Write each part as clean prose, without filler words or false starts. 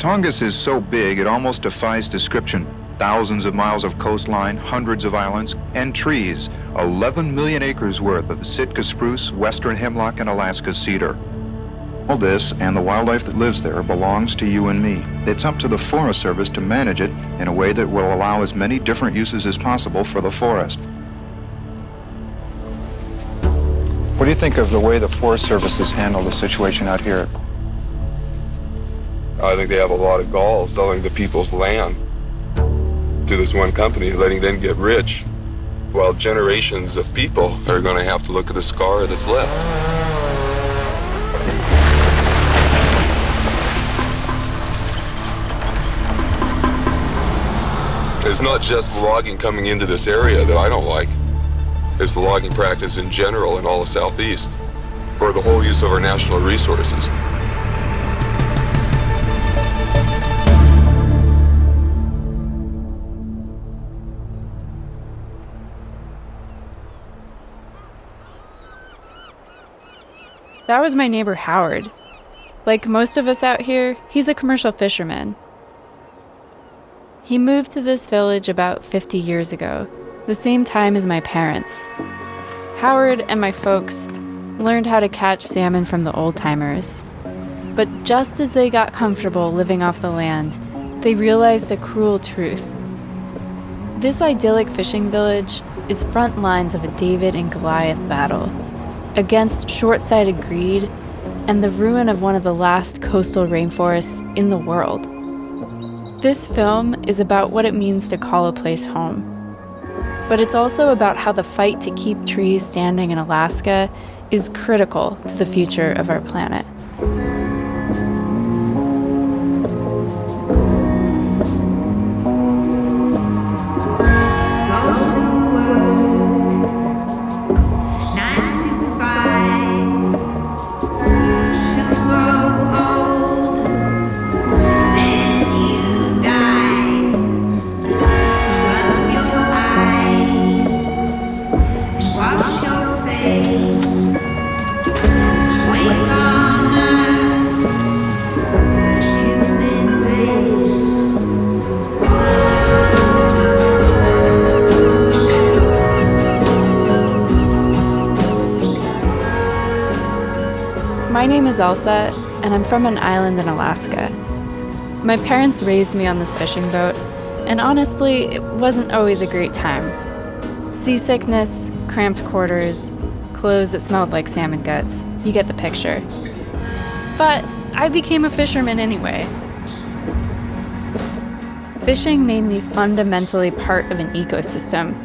Tongass is so big it almost defies description. Thousands of miles of coastline, hundreds of islands, and trees. 11 million acres worth of Sitka spruce, western hemlock, and Alaska cedar. All this and the wildlife that lives there belongs to you and me. It's up to the Forest Service to manage it in a way that will allow as many different uses as possible for the forest. What do you think of the way the Forest Service has handled the situation out here? I think they have a lot of gall selling the people's land to this one company, letting them get rich, while generations of people are going to have to look at the scar that's left. It's not just logging coming into this area that I don't like. It's the logging practice in general in all the Southeast, or the whole use of our national resources. That was my neighbor Howard. Like most of us out here, he's a commercial fisherman. He moved to this village about 50 years ago, the same time as my parents. Howard and my folks learned how to catch salmon from the old-timers. But just as they got comfortable living off the land, they realized a cruel truth. This idyllic fishing village is front lines of a David and Goliath battle against short-sighted greed and the ruin of one of the last coastal rainforests in the world. This film is about what it means to call a place home. But it's also about how the fight to keep trees standing in Alaska is critical to the future of our planet. My name is Elsa, and I'm from an island in Alaska. My parents raised me on this fishing boat, and honestly, it wasn't always a great time. Seasickness, cramped quarters, clothes that smelled like salmon guts. You get the picture. But I became a fisherman anyway. Fishing made me fundamentally part of an ecosystem,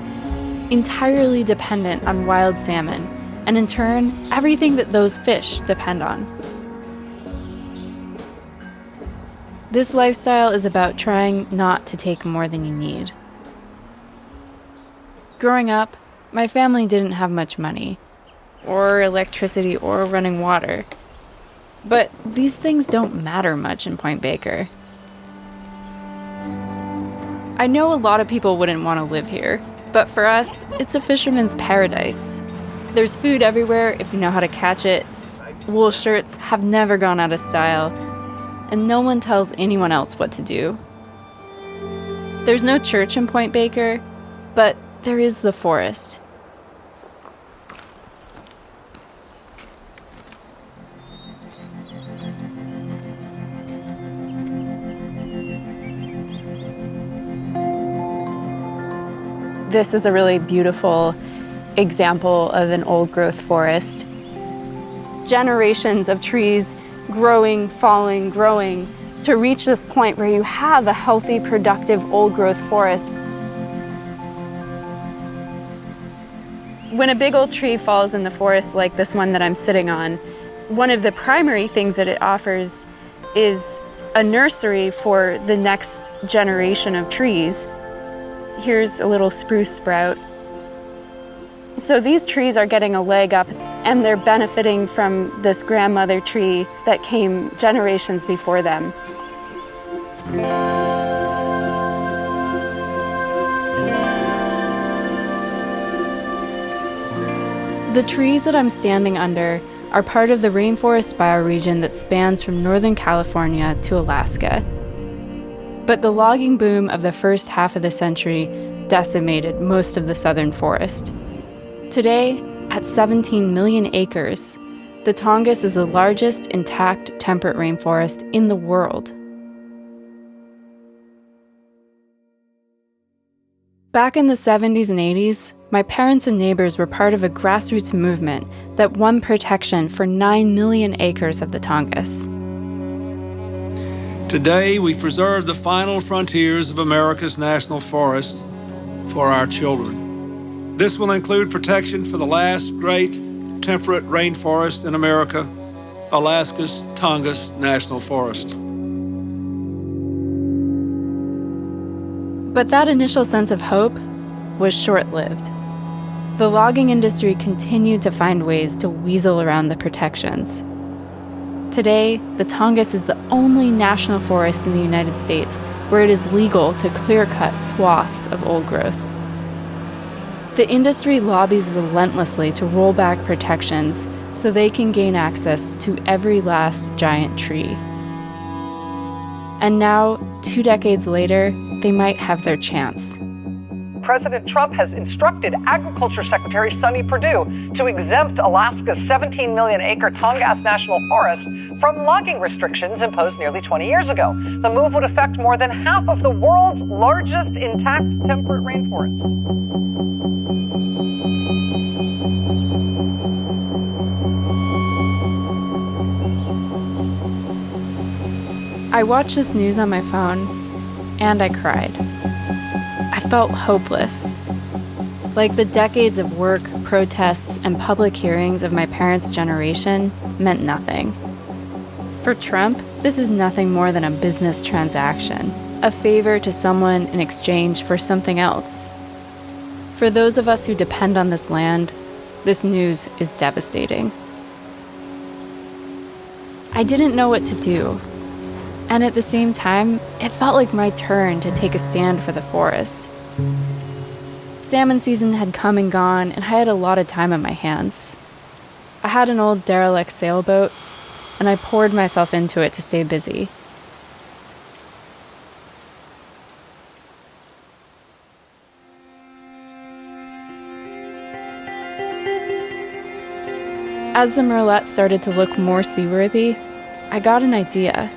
entirely dependent on wild salmon, and in turn, everything that those fish depend on. This lifestyle is about trying not to take more than you need. Growing up, my family didn't have much money, or electricity, or running water. But these things don't matter much in Point Baker. I know a lot of people wouldn't want to live here, but for us, it's a fisherman's paradise. There's food everywhere if you know how to catch it. Wool shirts have never gone out of style, and no one tells anyone else what to do. There's no church in Point Baker, but there is the forest. This is a really beautiful example of an old-growth forest. Generations of trees growing, falling, growing to reach this point where you have a healthy, productive, old-growth forest. When a big old tree falls in the forest like this one that I'm sitting on, one of the primary things that it offers is a nursery for the next generation of trees. Here's a little spruce sprout. So these trees are getting a leg up, and they're benefiting from this grandmother tree that came generations before them. The trees that I'm standing under are part of the rainforest bioregion that spans from Northern California to Alaska. But the logging boom of the first half of the century decimated most of the southern forest. Today, at 17 million acres, the Tongass is the largest intact temperate rainforest in the world. Back in the 70s and 80s, my parents and neighbors were part of a grassroots movement that won protection for 9 million acres of the Tongass. Today, we preserve the final frontiers of America's national forests for our children. This will include protection for the last great temperate rainforest in America, Alaska's Tongass National Forest. But that initial sense of hope was short-lived. The logging industry continued to find ways to weasel around the protections. Today, the Tongass is the only national forest in the United States where it is legal to clear-cut swaths of old growth. The industry lobbies relentlessly to roll back protections so they can gain access to every last giant tree. And now, 2 decades later, they might have their chance. President Trump has instructed Agriculture Secretary Sonny Perdue to exempt Alaska's 17 million acre Tongass National Forest from logging restrictions imposed nearly 20 years ago. The move would affect more than half of the world's largest intact temperate rainforest. I watched this news on my phone, and I cried. I felt hopeless. Like the decades of work, protests, and public hearings of my parents' generation meant nothing. For Trump, this is nothing more than a business transaction, a favor to someone in exchange for something else. For those of us who depend on this land, this news is devastating. I didn't know what to do. And at the same time, it felt like my turn to take a stand for the forest. Salmon season had come and gone, and I had a lot of time on my hands. I had an old derelict sailboat, and I poured myself into it to stay busy. As the Merlet started to look more seaworthy, I got an idea.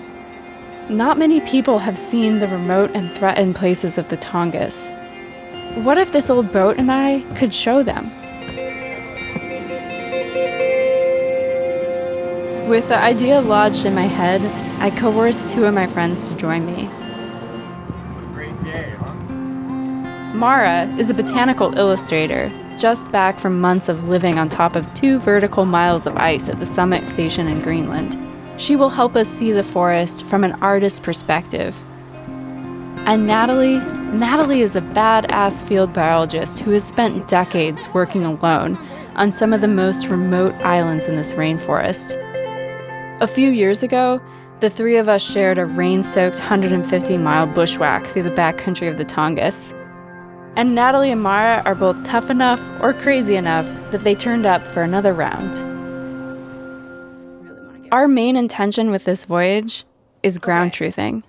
Not many people have seen the remote and threatened places of the Tongass. What if this old boat and I could show them? With the idea lodged in my head, I coerced 2 of my friends to join me. Great day, huh? Mara is a botanical illustrator, just back from months of living on top of 2 vertical miles of ice at the summit station in Greenland. She will help us see the forest from an artist's perspective. And Natalie is a badass field biologist who has spent decades working alone on some of the most remote islands in this rainforest. A few years ago, the 3 of us shared a rain-soaked 150-mile bushwhack through the backcountry of the Tongass. And Natalie and Mara are both tough enough or crazy enough that they turned up for another round. Our main intention with this voyage is ground truthing.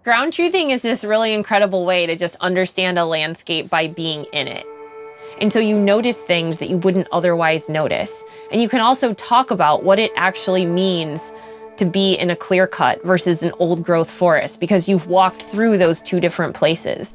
Ground truthing is this really incredible way to just understand a landscape by being in it. And so you notice things that you wouldn't otherwise notice. And you can also talk about what it actually means to be in a clear cut versus an old growth forest because you've walked through those 2 different places.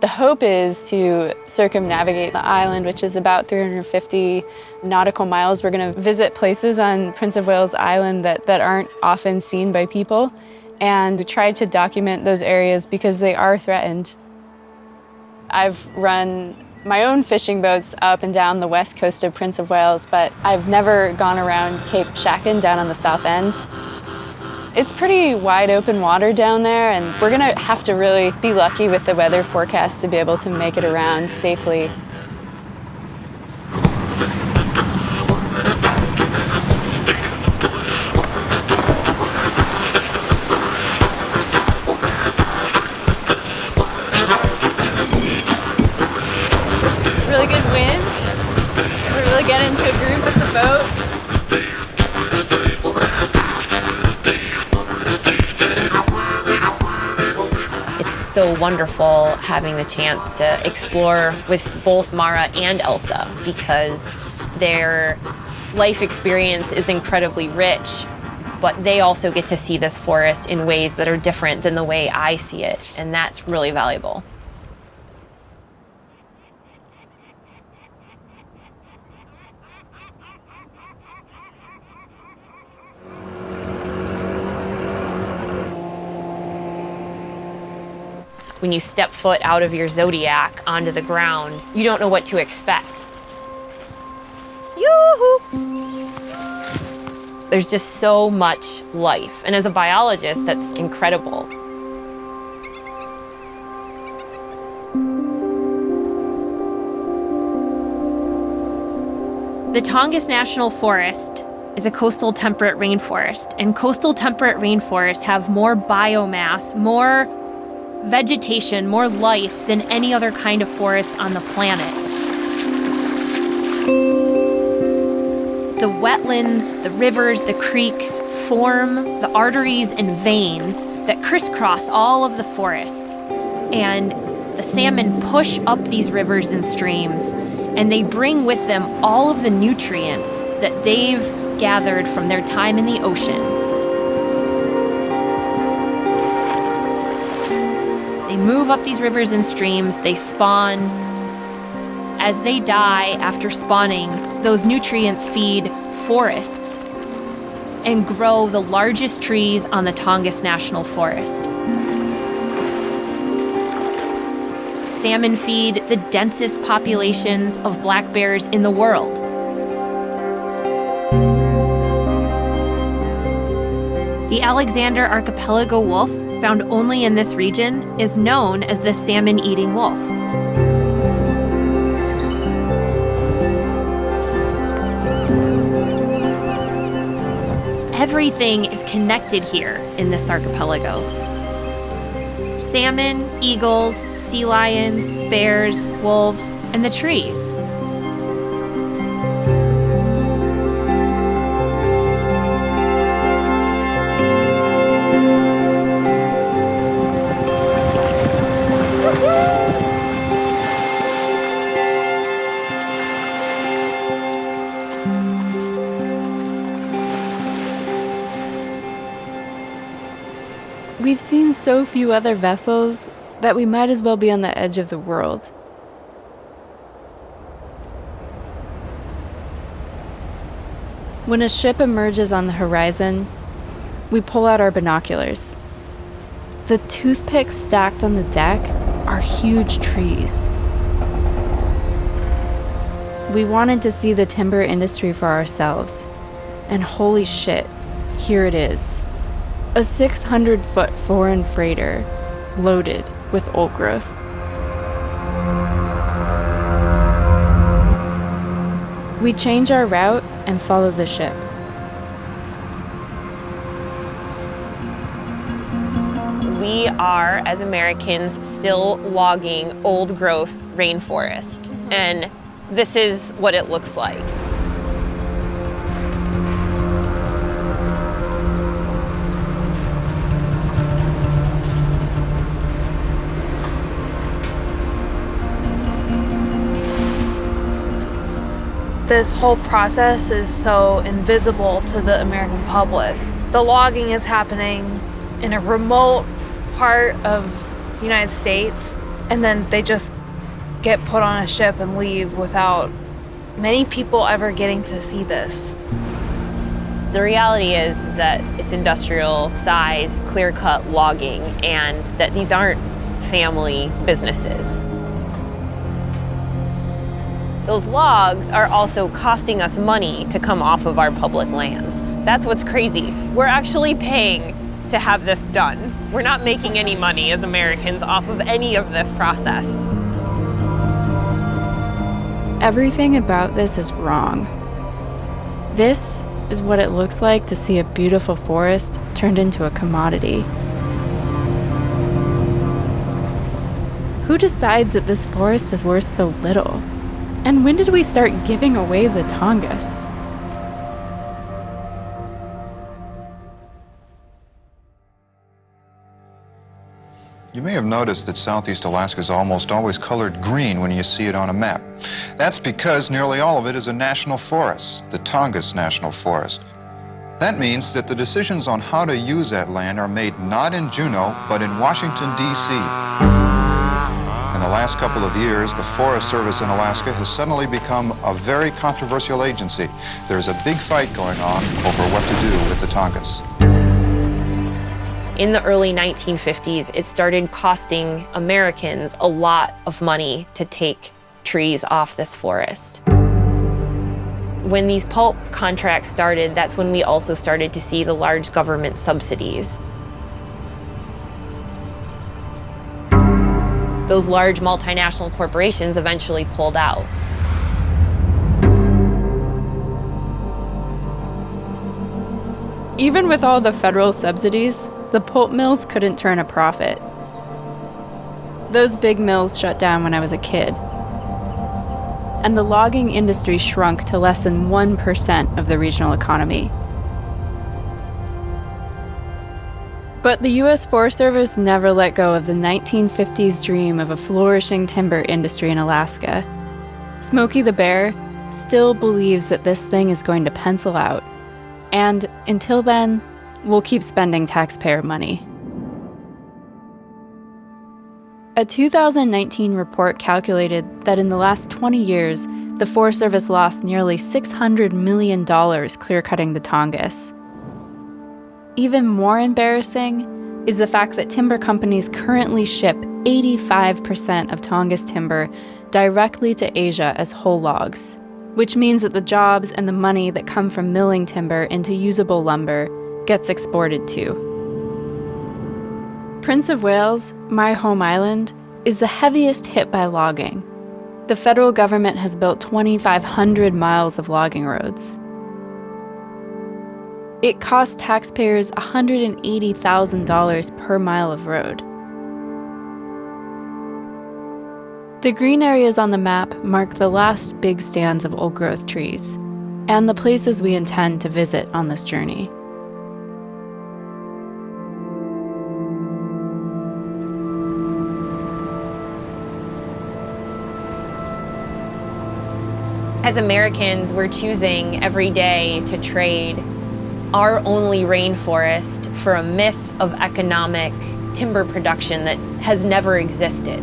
The hope is to circumnavigate the island, which is about 350 nautical miles. We're going to visit places on Prince of Wales Island that aren't often seen by people and try to document those areas because they are threatened. I've run my own fishing boats up and down the west coast of Prince of Wales, but I've never gone around Cape Shacken down on the south end. It's pretty wide open water down there, and we're gonna have to really be lucky with the weather forecast to be able to make it around safely. Really good winds. We're really getting into a groove with the boat. so wonderful having the chance to explore with both Mara and Elsa, because their life experience is incredibly rich, but they also get to see this forest in ways that are different than the way I see it, and that's really valuable. When you step foot out of your Zodiac onto the ground, you don't know what to expect. Yoo-hoo! There's just so much life. And as a biologist, that's incredible. The Tongass National Forest is a coastal temperate rainforest, and coastal temperate rainforests have more biomass, more vegetation, more life than any other kind of forest on the planet. The wetlands, the rivers, the creeks form the arteries and veins that crisscross all of the forests. And the salmon push up these rivers and streams, and they bring with them all of the nutrients that they've gathered from their time in the ocean. They move up these rivers and streams, they spawn. As they die after spawning, those nutrients feed forests and grow the largest trees on the Tongass National Forest. Salmon feed the densest populations of black bears in the world. The Alexander Archipelago wolf, found only in this region, is known as the salmon-eating wolf. Everything is connected here in this archipelago. Salmon, eagles, sea lions, bears, wolves, and the trees. We've seen so few other vessels that we might as well be on the edge of the world. When a ship emerges on the horizon, we pull out our binoculars. The toothpicks stacked on the deck are huge trees. We wanted to see the timber industry for ourselves, and holy shit, here it is. A 600-foot foreign freighter loaded with old growth. We change our route and follow the ship. We are, as Americans, still logging old growth rainforest. And this is what it looks like. This whole process is so invisible to the American public. The logging is happening in a remote part of the United States, and then they just get put on a ship and leave without many people ever getting to see this. The reality is that it's industrial size, clear-cut logging, and that these aren't family businesses. Those logs are also costing us money to come off of our public lands. That's what's crazy. We're actually paying to have this done. We're not making any money as Americans off of any of this process. Everything about this is wrong. This is what it looks like to see a beautiful forest turned into a commodity. Who decides that this forest is worth so little? And when did we start giving away the Tongass? You may have noticed that Southeast Alaska is almost always colored green when you see it on a map. That's because nearly all of it is a national forest, the Tongass National Forest. That means that the decisions on how to use that land are made not in Juneau, but in Washington, D.C. In the last couple of years, the Forest Service in Alaska has suddenly become a very controversial agency. There's a big fight going on over what to do with the Tongass. In the early 1950s, it started costing Americans a lot of money to take trees off this forest. When these pulp contracts started, that's when we also started to see the large government subsidies. Those large multinational corporations eventually pulled out. Even with all the federal subsidies, the pulp mills couldn't turn a profit. Those big mills shut down when I was a kid. And the logging industry shrunk to less than 1% of the regional economy. But the U.S. Forest Service never let go of the 1950s dream of a flourishing timber industry in Alaska. Smokey the Bear still believes that this thing is going to pencil out. And until then, we'll keep spending taxpayer money. A 2019 report calculated that in the last 20 years, the Forest Service lost nearly $600 million clear-cutting the Tongass. Even more embarrassing is the fact that timber companies currently ship 85% of Tongass timber directly to Asia as whole logs, which means that the jobs and the money that come from milling timber into usable lumber gets exported too. Prince of Wales, my home island, is the heaviest hit by logging. The federal government has built 2,500 miles of logging roads. It costs taxpayers $180,000 per mile of road. The green areas on the map mark the last big stands of old-growth trees, and the places we intend to visit on this journey. As Americans, we're choosing every day to trade our only rainforest for a myth of economic timber production that has never existed.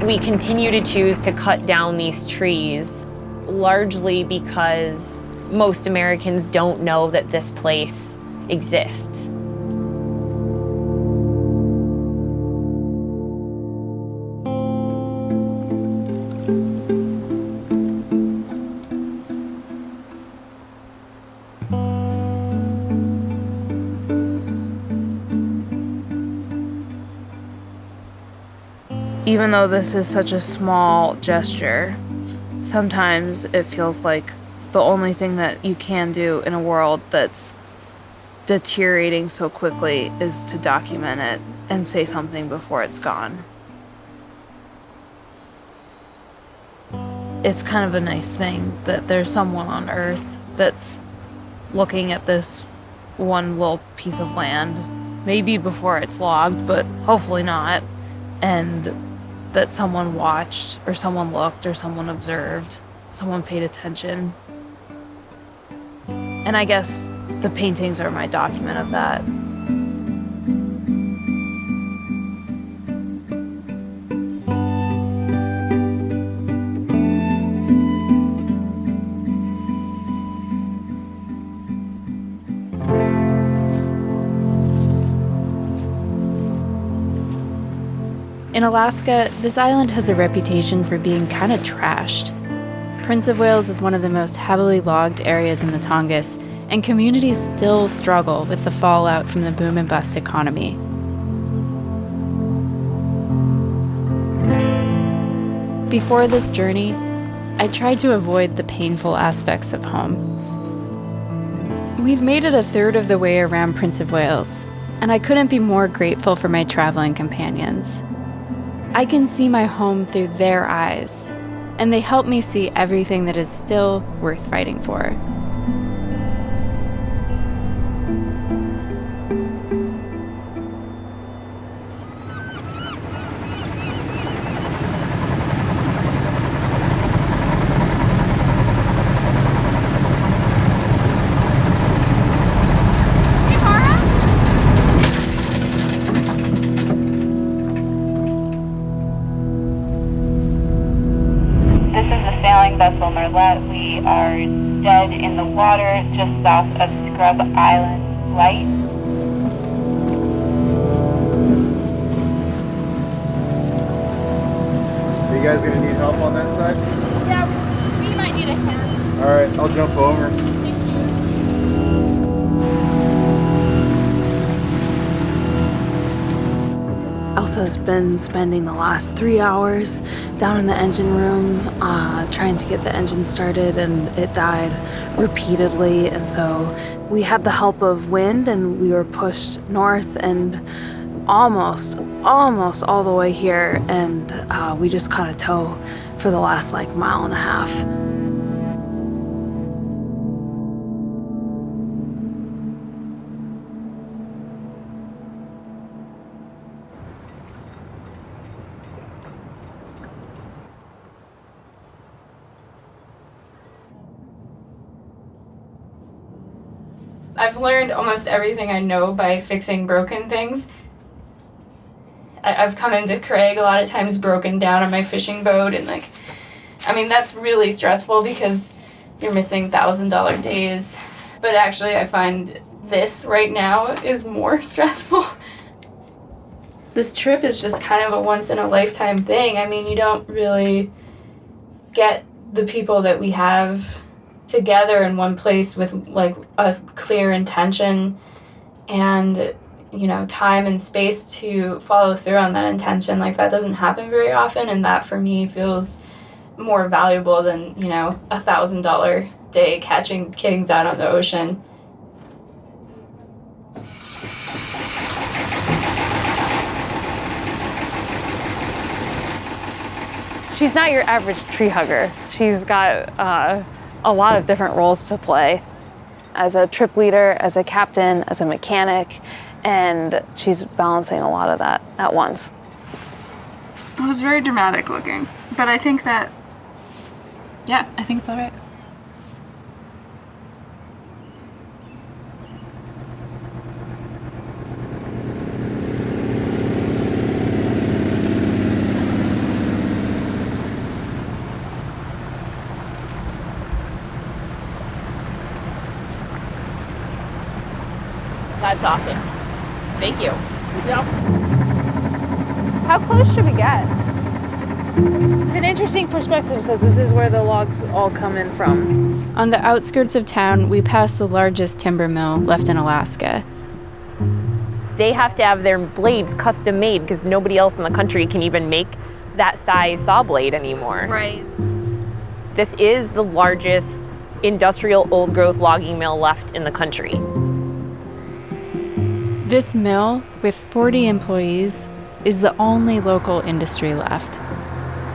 We continue to choose to cut down these trees largely because most Americans don't know that this place exists. Even though this is such a small gesture, sometimes it feels like the only thing that you can do in a world that's deteriorating so quickly is to document it and say something before it's gone. It's kind of a nice thing that there's someone on Earth that's looking at this one little piece of land, maybe before it's logged, but hopefully not, and that someone watched, or someone looked, or someone observed, someone paid attention. And I guess the paintings are my document of that. In Alaska, this island has a reputation for being kind of trashed. Prince of Wales is one of the most heavily logged areas in the Tongass, and communities still struggle with the fallout from the boom and bust economy. Before this journey, I tried to avoid the painful aspects of home. We've made it a third of the way around Prince of Wales, and I couldn't be more grateful for my traveling companions. I can see my home through their eyes, and they help me see everything that is still worth fighting for. vessel Marlette. We are dead in the water just south of Scrub Island Light. Are you guys gonna need help on that side? Yeah, we might need a hand. All right, I'll jump over. Elsa's been spending the last 3 hours down in the engine room trying to get the engine started, and it died repeatedly. And so we had the help of wind, and we were pushed north and almost all the way here, and we just caught a tow for the last mile and a half. I've learned almost everything I know by fixing broken things. I've come into Craig a lot of times broken down on my fishing boat, and that's really stressful because you're missing $1,000 days. But actually I find this right now is more stressful. This trip is just kind of a once in a lifetime thing. You don't really get the people that we have together in one place with a clear intention and time and space to follow through on that intention. That doesn't happen very often, and that for me feels more valuable than $1,000 day catching kings out on the ocean. She's not your average tree hugger. She's got a lot of different roles to play. As a trip leader, as a captain, as a mechanic, and she's balancing a lot of that at once. It was very dramatic looking, but I think that, I think it's all right. That's awesome. Thank you. Yep. How close should we get? It's an interesting perspective because this is where the logs all come in from. On the outskirts of town, we pass the largest timber mill left in Alaska. They have to have their blades custom made because nobody else in the country can even make that size saw blade anymore. Right. This is the largest industrial old growth logging mill left in the country. This mill, with 40 employees, is the only local industry left.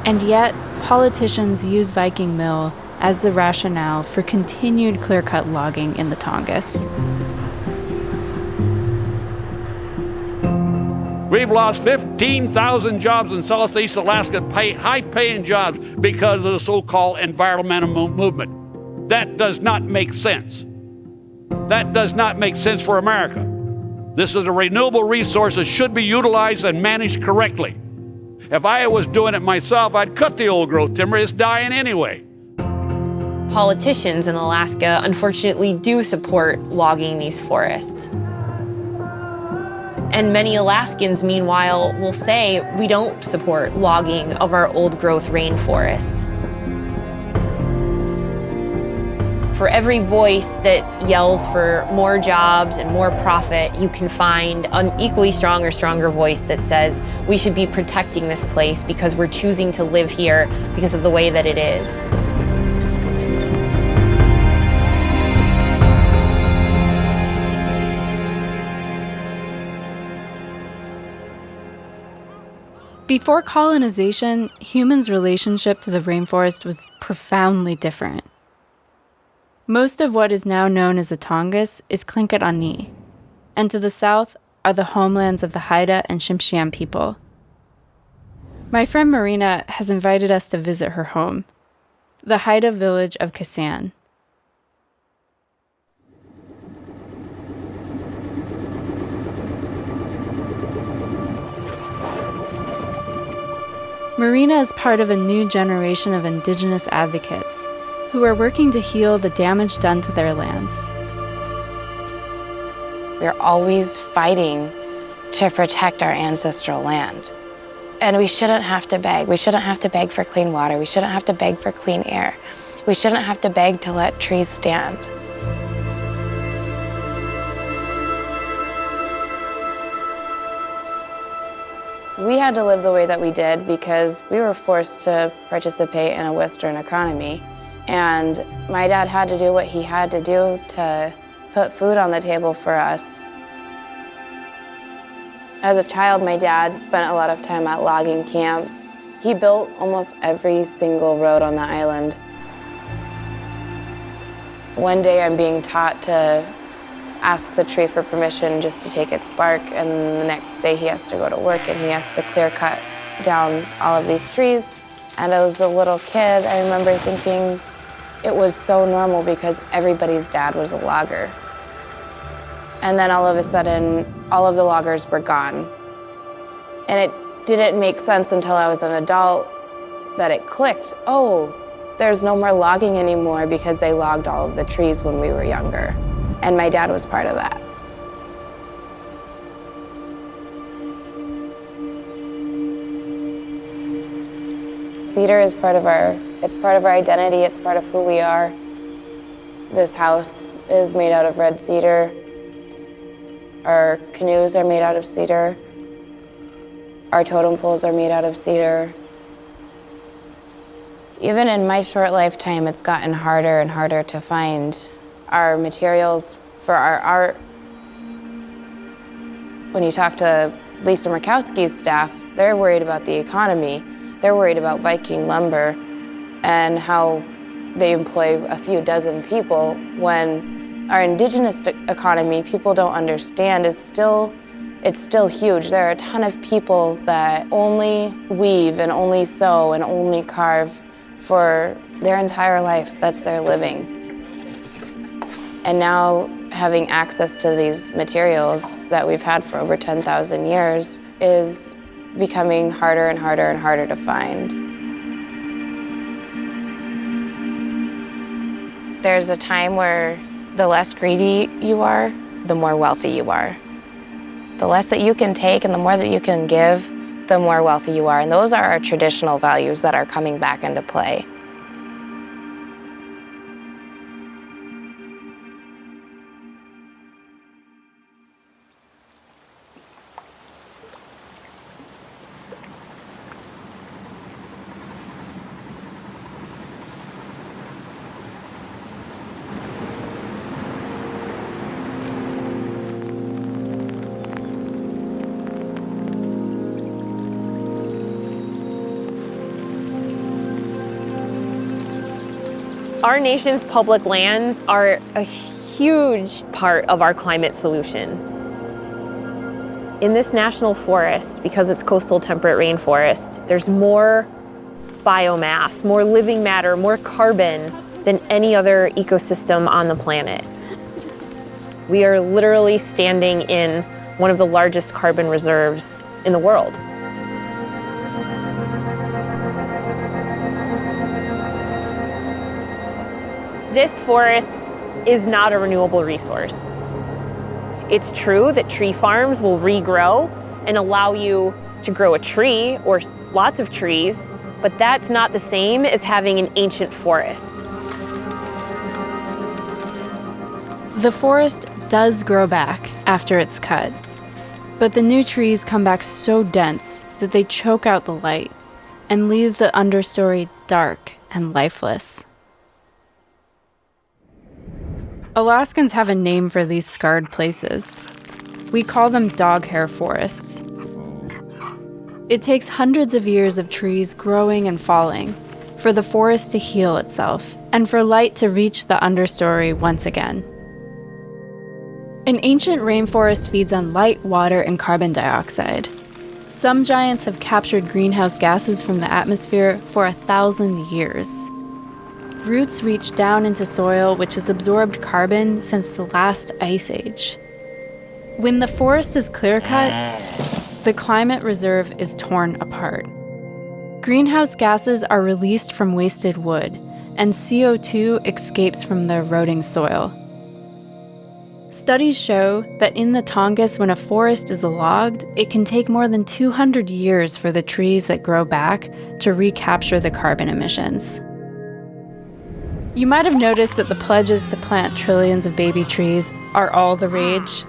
And yet, politicians use Viking Mill as the rationale for continued clear-cut logging in the Tongass. We've lost 15,000 jobs in Southeast Alaska, high-paying jobs, because of the so-called environmental movement. That does not make sense. That does not make sense for America. This is a renewable resource that should be utilized and managed correctly. If I was doing it myself, I'd cut the old growth timber. It's dying anyway. Politicians in Alaska, unfortunately, do support logging these forests. And many Alaskans, meanwhile, will say we don't support logging of our old growth rainforests. For every voice that yells for more jobs and more profit, you can find an equally strong or stronger voice that says we should be protecting this place because we're choosing to live here because of the way that it is. Before colonization, humans' relationship to the rainforest was profoundly different. Most of what is now known as the Tongass is Tlingit-Ani, and to the south are the homelands of the Haida and Tsimshian people. My friend Marina has invited us to visit her home, the Haida village of Kasan. Marina is part of a new generation of indigenous advocates who are working to heal the damage done to their lands. We're always fighting to protect our ancestral land. And we shouldn't have to beg. We shouldn't have to beg for clean water. We shouldn't have to beg for clean air. We shouldn't have to beg to let trees stand. We had to live the way that we did because we were forced to participate in a Western economy. And my dad had to do what he had to do to put food on the table for us. As a child, my dad spent a lot of time at logging camps. He built almost every single road on the island. One day I'm being taught to ask the tree for permission just to take its bark, and the next day he has to go to work and he has to clear cut down all of these trees. And as a little kid, I remember thinking it was so normal because everybody's dad was a logger. And then all of a sudden, all of the loggers were gone. And it didn't make sense until I was an adult that it clicked. Oh, there's no more logging anymore because they logged all of the trees when we were younger. And my dad was part of that. Cedar is part of our identity, it's part of who we are. This house is made out of red cedar. Our canoes are made out of cedar. Our totem poles are made out of cedar. Even in my short lifetime, it's gotten harder and harder to find our materials for our art. When you talk to Lisa Murkowski's staff, they're worried about the economy. They're worried about Viking lumber and how they employ a few dozen people when our indigenous economy, people don't understand, it's still huge. There are a ton of people that only weave and only sew and only carve for their entire life. That's their living. And now having access to these materials that we've had for over 10,000 years is becoming harder and harder and harder to find. There's a time where the less greedy you are, the more wealthy you are. The less that you can take and the more that you can give, the more wealthy you are. And those are our traditional values that are coming back into play. Our nation's public lands are a huge part of our climate solution. In this national forest, because it's coastal temperate rainforest, there's more biomass, more living matter, more carbon than any other ecosystem on the planet. We are literally standing in one of the largest carbon reserves in the world. This forest is not a renewable resource. It's true that tree farms will regrow and allow you to grow a tree or lots of trees, but that's not the same as having an ancient forest. The forest does grow back after it's cut, but the new trees come back so dense that they choke out the light and leave the understory dark and lifeless. Alaskans have a name for these scarred places. We call them dog hair forests. It takes hundreds of years of trees growing and falling for the forest to heal itself and for light to reach the understory once again. An ancient rainforest feeds on light, water, and carbon dioxide. Some giants have captured greenhouse gases from the atmosphere for 1,000 years. Roots reach down into soil which has absorbed carbon since the last ice age. When the forest is clear-cut, the climate reserve is torn apart. Greenhouse gases are released from wasted wood, and CO2 escapes from the eroding soil. Studies show that in the Tongass, when a forest is logged, it can take more than 200 years for the trees that grow back to recapture the carbon emissions. You might have noticed that the pledges to plant trillions of baby trees are all the rage,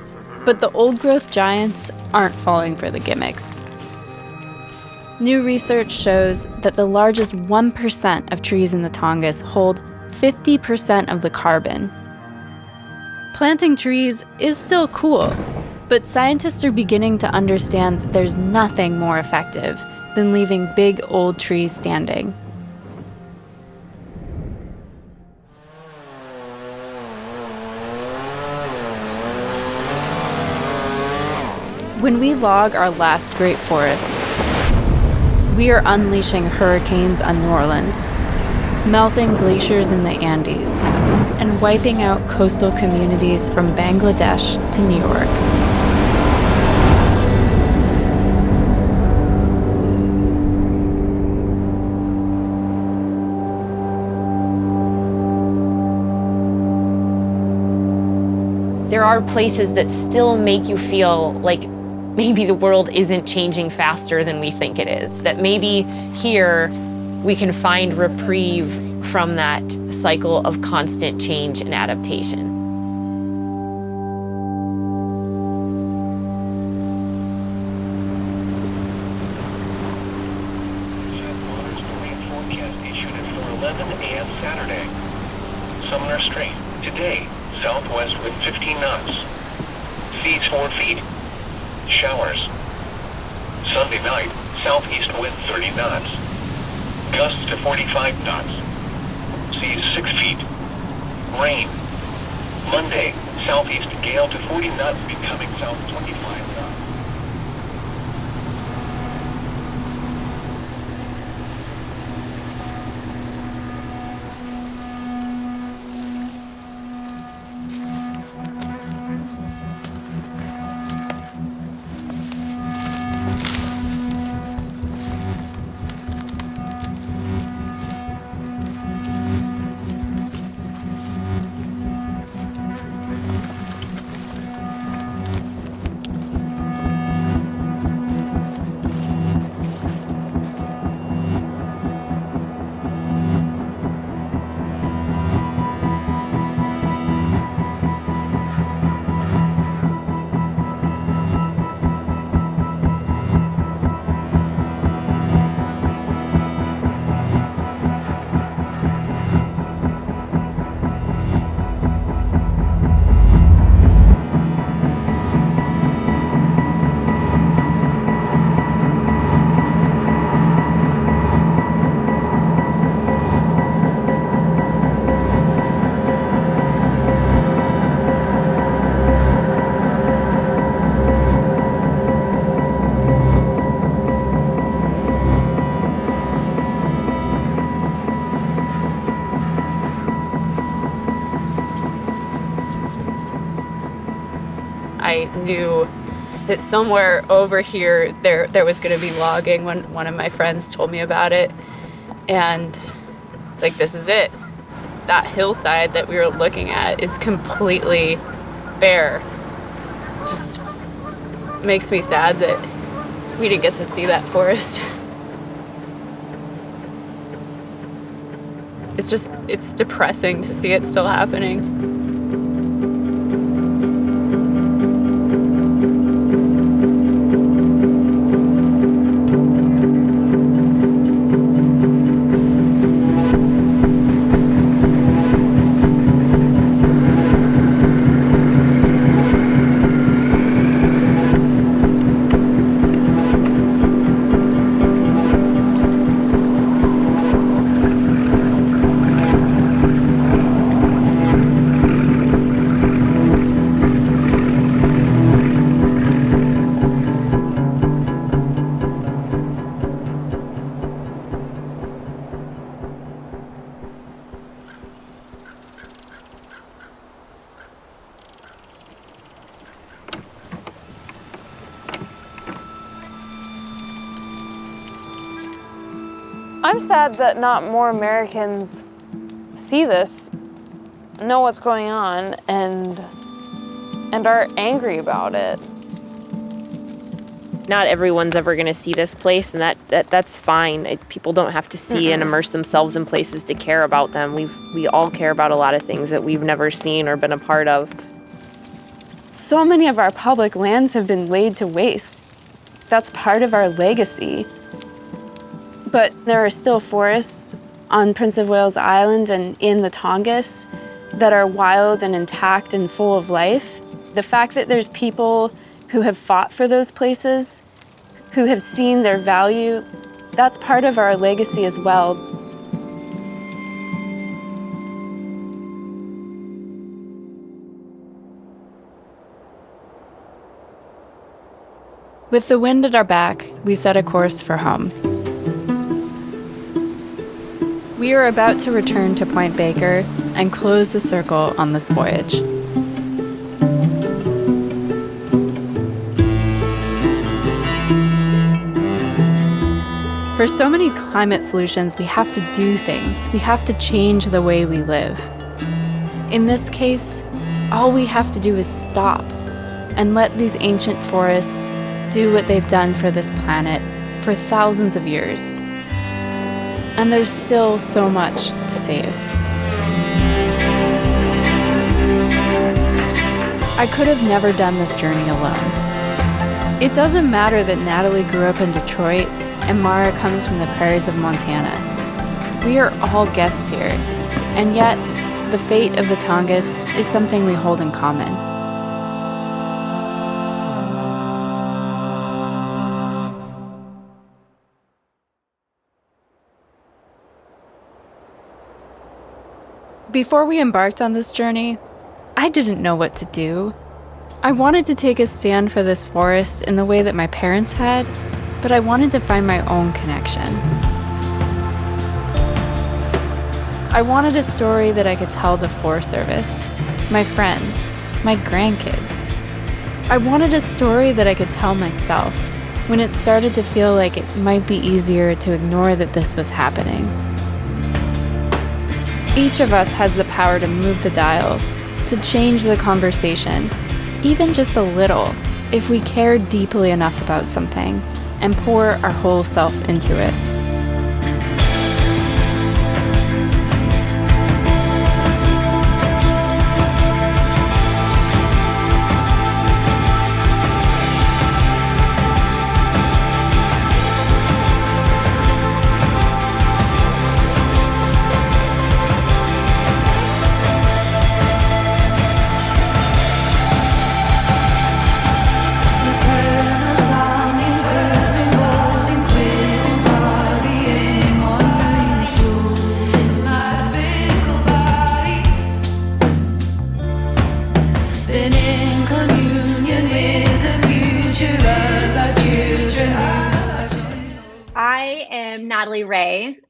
but the old-growth giants aren't falling for the gimmicks. New research shows that the largest 1% of trees in the Tongass hold 50% of the carbon. Planting trees is still cool, but scientists are beginning to understand that there's nothing more effective than leaving big old trees standing. When we log our last great forests, we are unleashing hurricanes on New Orleans, melting glaciers in the Andes, and wiping out coastal communities from Bangladesh to New York. There are places that still make you feel like maybe the world isn't changing faster than we think it is. That maybe here we can find reprieve from that cycle of constant change and adaptation. Forecast issued at 4:11 a.m. Saturday. Sumner Strait, today, southwest wind 15 knots. Seas 4 feet. Showers. Sunday night, southeast wind 30 knots. Gusts to 45 knots. Seas 6 feet. Rain. Monday, southeast gale to 40 knots, becoming south 25 knots. I knew that somewhere over here there was going to be logging when one of my friends told me about it. And like, this is it. That hillside that we were looking at is completely bare. It just makes me sad that we didn't get to see that forest. It's depressing to see it still happening. I'm sad that not more Americans see this, know what's going on, and are angry about it. Not everyone's ever going to see this place, and that's fine. People don't have to see and immerse themselves in places to care about them. We all care about a lot of things that we've never seen or been a part of. So many of our public lands have been laid to waste. That's part of our legacy. But there are still forests on Prince of Wales Island and in the Tongass that are wild and intact and full of life. The fact that there's people who have fought for those places, who have seen their value, that's part of our legacy as well. With the wind at our back, we set a course for home. We are about to return to Point Baker and close the circle on this voyage. For so many climate solutions, we have to do things. We have to change the way we live. In this case, all we have to do is stop and let these ancient forests do what they've done for this planet for thousands of years. And there's still so much to save. I could have never done this journey alone. It doesn't matter that Natalie grew up in Detroit and Mara comes from the prairies of Montana. We are all guests here, and yet the fate of the Tongass is something we hold in common. Before we embarked on this journey, I didn't know what to do. I wanted to take a stand for this forest in the way that my parents had, but I wanted to find my own connection. I wanted a story that I could tell the Forest Service, my friends, my grandkids. I wanted a story that I could tell myself when it started to feel like it might be easier to ignore that this was happening. Each of us has the power to move the dial, to change the conversation, even just a little, if we care deeply enough about something and pour our whole self into it.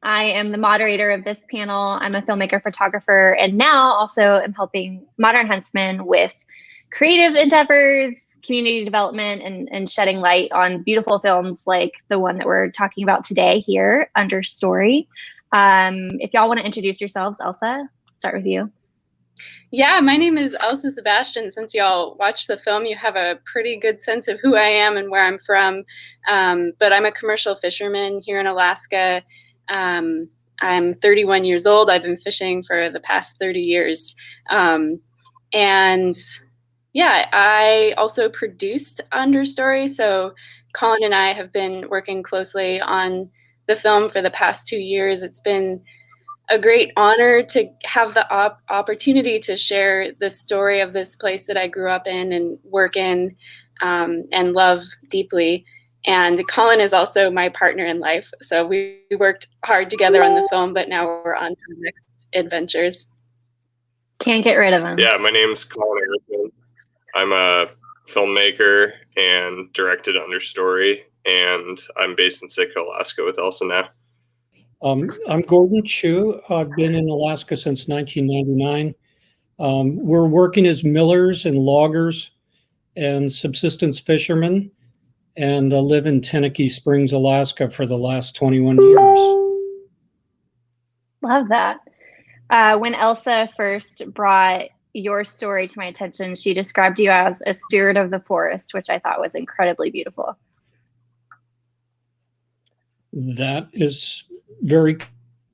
I am the moderator of this panel. I'm a filmmaker, photographer, and now also am helping Modern Huntsman with creative endeavors, community development, and shedding light on beautiful films like the one that we're talking about today here, Understory. If y'all want to introduce yourselves, Elsa, start with you. Yeah, my name is Elsa Sebastian. Since y'all watched the film, you have a pretty good sense of who I am and where I'm from. But I'm a commercial fisherman here in Alaska. I'm 31 years old. I've been fishing for the past 30 years. And yeah, I also produced Understory. So Colin and I have been working closely on the film for the past 2 years. It's been a great honor to have the opportunity to share the story of this place that I grew up in and work in and love deeply. And Colin is also my partner in life. So we worked hard together on the film, but now we're on to the next adventures. Can't get rid of him. Yeah, my name's Colin Erickson. I'm a filmmaker and directed Understory, and I'm based in Sitka, Alaska with Elsa now. I'm Gordon Chu. I've been in Alaska since 1999. We're working as millers and loggers and subsistence fishermen, and live in Tenakee Springs, Alaska for the last 21 years. Love that. When Elsa first brought your story to my attention, she described you as a steward of the forest, which I thought was incredibly beautiful. That is very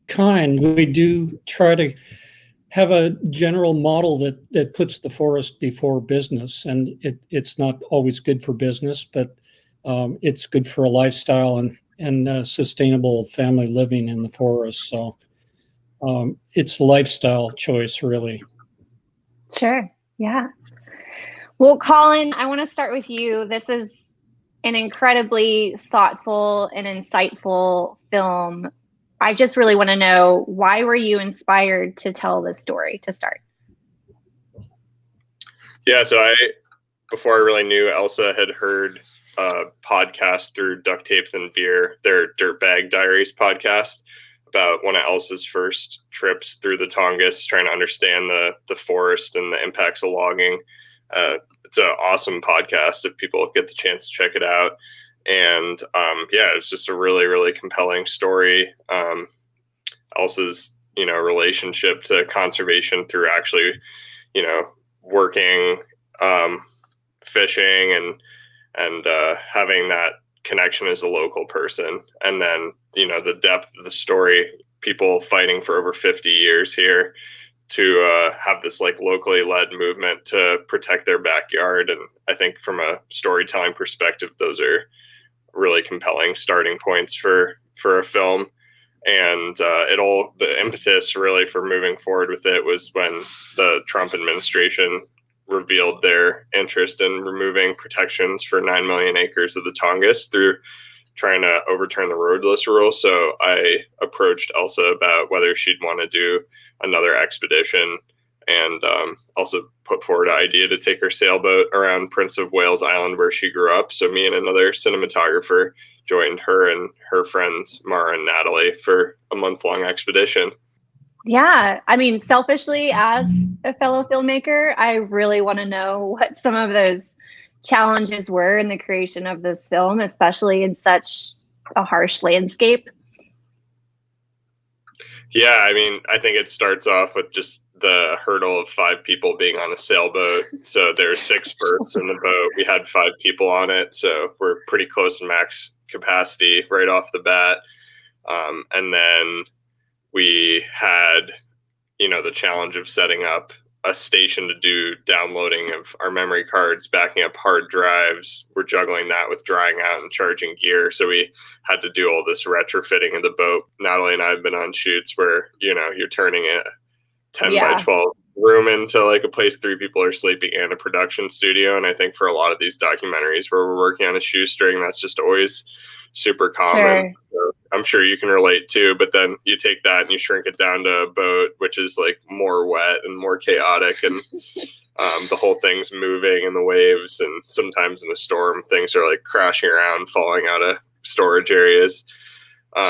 kind. We do try to have a general model that puts the forest before business, and it's not always good for business, but it's good for a lifestyle and sustainable family living in the forest. So it's a lifestyle choice, really. Sure. Yeah. Well, Colin, I want to start with you. This is an incredibly thoughtful and insightful film. I just really want to know, why were you inspired to tell this story to start? Yeah, so before I really knew Elsa, had heard a podcast through Duct Tape and Beer, their Dirtbag Diaries podcast, about one of Elsa's first trips through the Tongass, trying to understand the forest and the impacts of logging. It's an awesome podcast if people get the chance to check it out. And yeah, it was just a really, really compelling story. Elsa's, relationship to conservation through actually, working, fishing and having that connection as a local person. And then, the depth of the story, people fighting for over 50 years here to have this like locally led movement to protect their backyard. And I think from a storytelling perspective, those are really compelling starting points for a film. And the impetus really for moving forward with it was when the Trump administration revealed their interest in removing protections for 9 million acres of the Tongass through trying to overturn the roadless rule. So I approached Elsa about whether she'd want to do another expedition, and also put forward an idea to take her sailboat around Prince of Wales Island where she grew up. So me and another cinematographer joined her and her friends Mara and Natalie for a month-long expedition. Yeah, I mean, selfishly, as a fellow filmmaker, I really want to know what some of those challenges were in the creation of this film, especially in such a harsh landscape. Yeah, I mean, I think it starts off with just the hurdle of 5 people being on a sailboat. So there's 6 berths in the boat. We had 5 people on it, so we're pretty close to max capacity right off the bat. And then we had, the challenge of setting up a station to do downloading of our memory cards, backing up hard drives. We're juggling that with drying out and charging gear. So we had to do all this retrofitting of the boat. Natalie and I have been on shoots where, you're turning a 10 by 12 room into like a place 3 people are sleeping and a production studio. And I think for a lot of these documentaries where we're working on a shoestring, that's just always super common. Sure. So I'm sure you can relate too, but then you take that and you shrink it down to a boat, which is like more wet and more chaotic, and the whole thing's moving in the waves, and sometimes in a storm things are like crashing around, falling out of storage areas.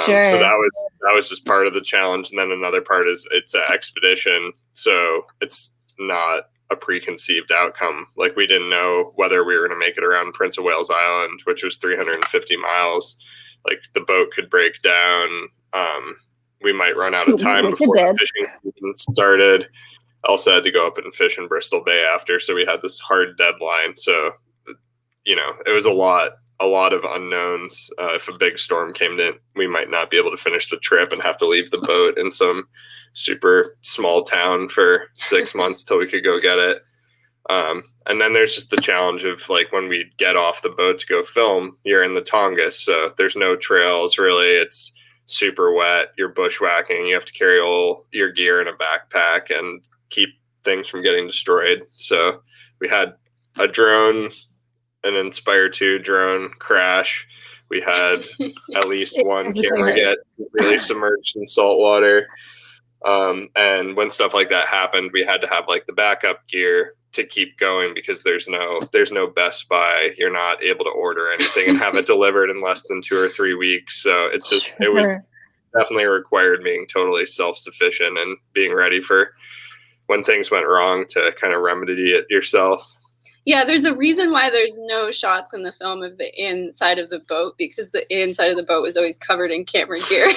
Sure. So that was just part of the challenge. And then another part is it's an expedition, so it's not a preconceived outcome. Like, we didn't know whether we were going to make it around Prince of Wales Island, which was 350 miles. Like, the boat could break down. We might run out of time before the fishing season started. Elsa had to go up and fish in Bristol Bay after, so we had this hard deadline. So, it was a lot of unknowns. If a big storm came in, we might not be able to finish the trip and have to leave the boat in some super small town for 6 months till we could go get it. And then there's just the challenge of like when we get off the boat to go film, you're in the Tongass, so there's no trails really. It's super wet. You're bushwhacking. You have to carry all your gear in a backpack and keep things from getting destroyed. So we had a drone, an Inspire 2 drone crash. We had at least one camera get really submerged in salt water. And when stuff like that happened, we had to have like the backup gear to keep going, because there's no Best Buy. You're not able to order anything and have it delivered in less than 2 or 3 weeks. So it's just, it was definitely required being totally self-sufficient and being ready for when things went wrong to kind of remedy it yourself. Yeah, there's a reason why there's no shots in the film of the inside of the boat, because the inside of the boat was always covered in camera gear.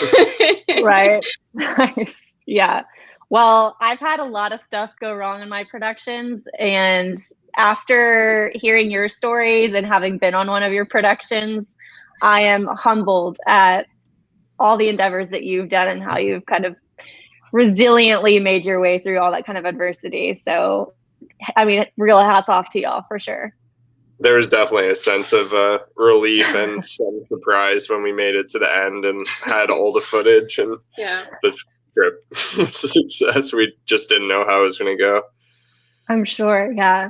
Right. Nice. Yeah. Well, I've had a lot of stuff go wrong in my productions. And after hearing your stories and having been on one of your productions, I am humbled at all the endeavors that you've done and how you've kind of resiliently made your way through all that kind of adversity. So, I mean, real hats off to y'all for sure. There was definitely a sense of relief and some surprise when we made it to the end and had all the footage, and the trip was a success. We just didn't know how it was going to go. I'm sure, yeah.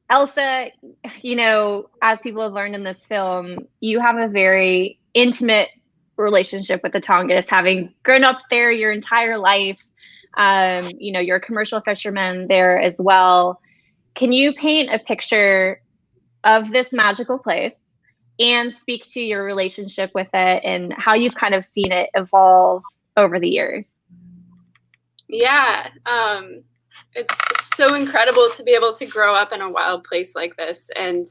Elsa, you know, as people have learned in this film, you have a very intimate relationship with the Tongass, having grown up there your entire life. You know, you're a commercial fisherman there as well. Can you paint a picture of this magical place and speak to your relationship with it and how you've kind of seen it evolve over the years? Yeah, it's so incredible to be able to grow up in a wild place like this. And,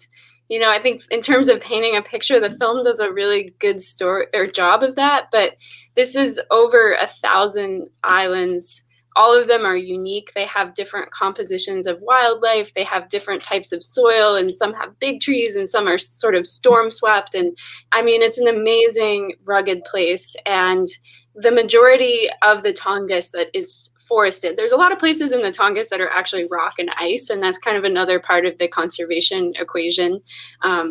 you know, I think in terms of painting a picture, the film does a really good story or job of that. But this is over 1,000 islands. All of them are unique. They have different compositions of wildlife. They have different types of soil, and some have big trees and some are sort of storm swept. And I mean, it's an amazing, rugged place. And the majority of the Tongass that is forested. There's a lot of places in the Tongass that are actually rock and ice, and that's kind of another part of the conservation equation,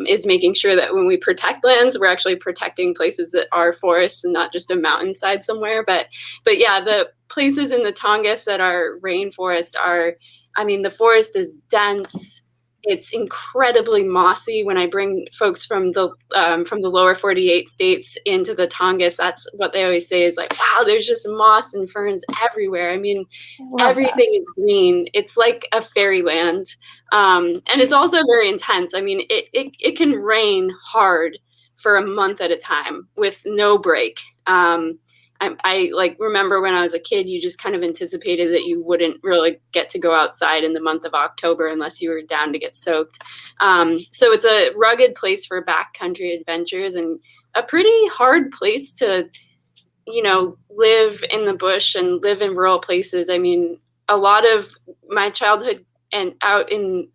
is making sure that when we protect lands, we're actually protecting places that are forests and not just a mountainside somewhere. But yeah, the places in the Tongass that are rainforest are, I mean, the forest is dense. It's incredibly mossy. When I bring folks from the lower 48 states into the Tongass, that's what they always say is like, wow, there's just moss and ferns everywhere. I mean, everything is green. It's like a fairyland. And it's also very intense. I mean, it can rain hard for a month at a time with no break. I like remember when I was a kid, you just kind of anticipated that you wouldn't really get to go outside in the month of October unless you were down to get soaked. So it's a rugged place for backcountry adventures and a pretty hard place to, you know, live in the bush and live in rural places. I mean, a lot of my childhood and out in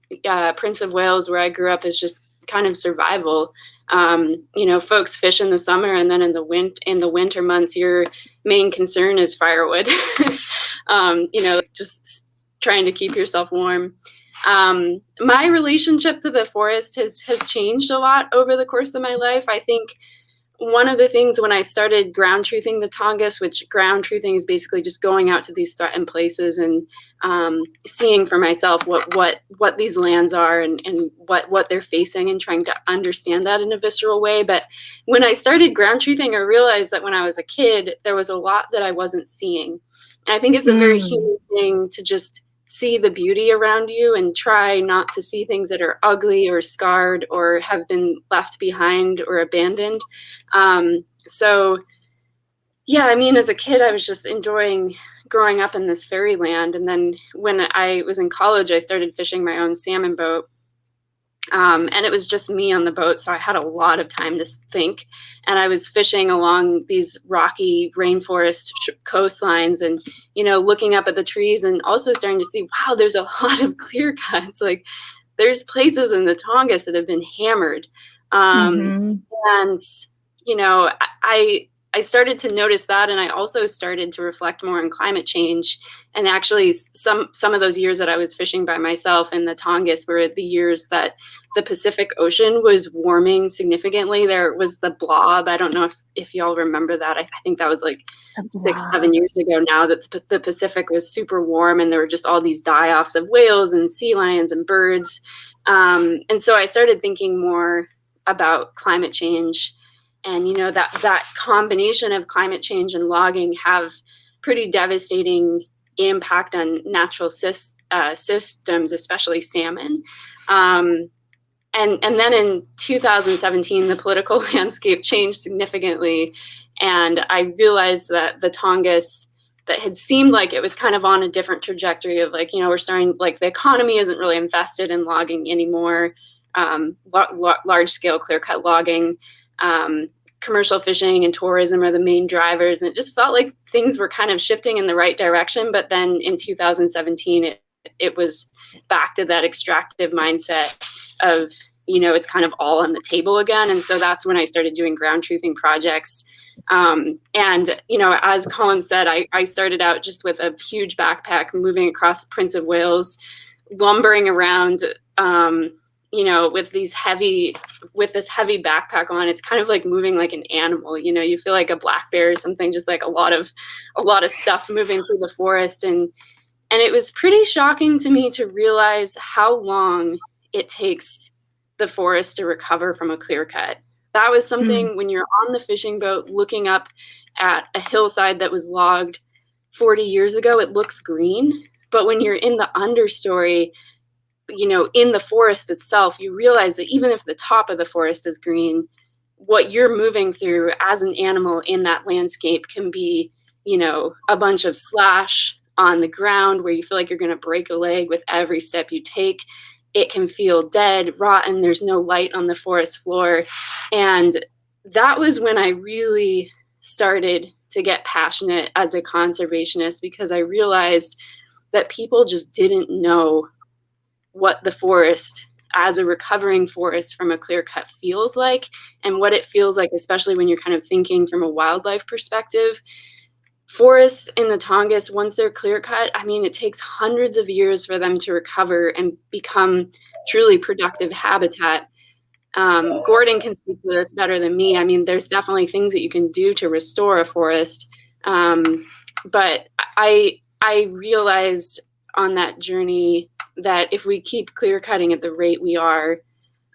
Prince of Wales, where I grew up, is just kind of survival. You know, folks fish in the summer, and then in the winter months, your main concern is firewood. You know, just trying to keep yourself warm. My relationship to the forest has changed a lot over the course of my life. I think one of the things when I started ground truthing the Tongass, which ground truthing is basically just going out to these threatened places and seeing for myself what these lands are and what they're facing and trying to understand that in a visceral way. But when I started ground truthing, I realized that when I was a kid, there was a lot that I wasn't seeing. And I think it's a very human thing to just see the beauty around you and try not to see things that are ugly or scarred or have been left behind or abandoned. So yeah, I mean, as a kid, I was just enjoying growing up in this fairyland. And then when I was in college, I started fishing my own salmon boat. And it was just me on the boat, so I had a lot of time to think. And I was fishing along these rocky rainforest coastlines and, you know, looking up at the trees and also starting to see, wow, there's a lot of clear cuts. Like, there's places in the Tongass that have been hammered. And, you know, I started to notice that, and I also started to reflect more on climate change. And actually, some of those years that I was fishing by myself in the Tongass were the years that the Pacific Ocean was warming significantly. There was the blob. I don't know if y'all remember that. I think that was like 6-7 years ago now, that the Pacific was super warm, and there were just all these die-offs of whales and sea lions and birds. And so I started thinking more about climate change. And, you know, that combination of climate change and logging have pretty devastating impact on natural systems, especially salmon. And then in 2017, the political landscape changed significantly. And I realized that the Tongass, that had seemed like it was kind of on a different trajectory of, like, you know, we're starting, like, the economy isn't really invested in logging anymore, large scale clear cut logging. commercial fishing and tourism are the main drivers. And it just felt like things were kind of shifting in the right direction. But then in 2017, it was back to that extractive mindset of, it's kind of all on the table again. And so that's when I started doing ground truthing projects. And, as Colin said, I started out just with a huge backpack moving across Prince of Wales, lumbering around, with this heavy backpack on. It's kind of like moving like an animal, you feel like a black bear or something, just like a lot of stuff moving through the forest. And it was pretty shocking to me to realize how long it takes the forest to recover from a clear cut. That was something when you're on the fishing boat looking up at a hillside that was logged 40 years ago, it looks green. But when you're in the understory, in the forest itself, you realize that even if the top of the forest is green, what you're moving through as an animal in that landscape can be, a bunch of slash on the ground where you feel like you're going to break a leg with every step you take. It can feel dead, rotten. There's no light on the forest floor. And that was when I really started to get passionate as a conservationist, because I realized that people just didn't know what the forest as a recovering forest from a clear cut feels like, and what it feels like, especially when you're kind of thinking from a wildlife perspective. Forests in the Tongass, once they're clear cut, it takes hundreds of years for them to recover and become truly productive habitat. Gordon can speak to this better than me. There's definitely things that you can do to restore a forest. But I realized on that journey that if we keep clear cutting at the rate we are,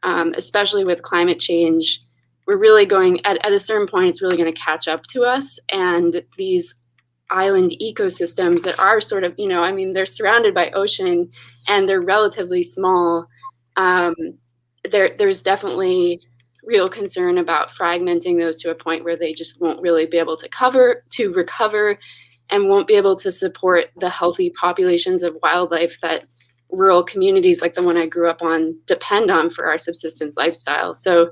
especially with climate change, we're really going at a certain point, it's really going to catch up to us. And these island ecosystems that are sort of, they're surrounded by ocean and they're relatively small. There's definitely real concern about fragmenting those to a point where they just won't really be able to recover and won't be able to support the healthy populations of wildlife that rural communities like the one I grew up on depend on for our subsistence lifestyle. So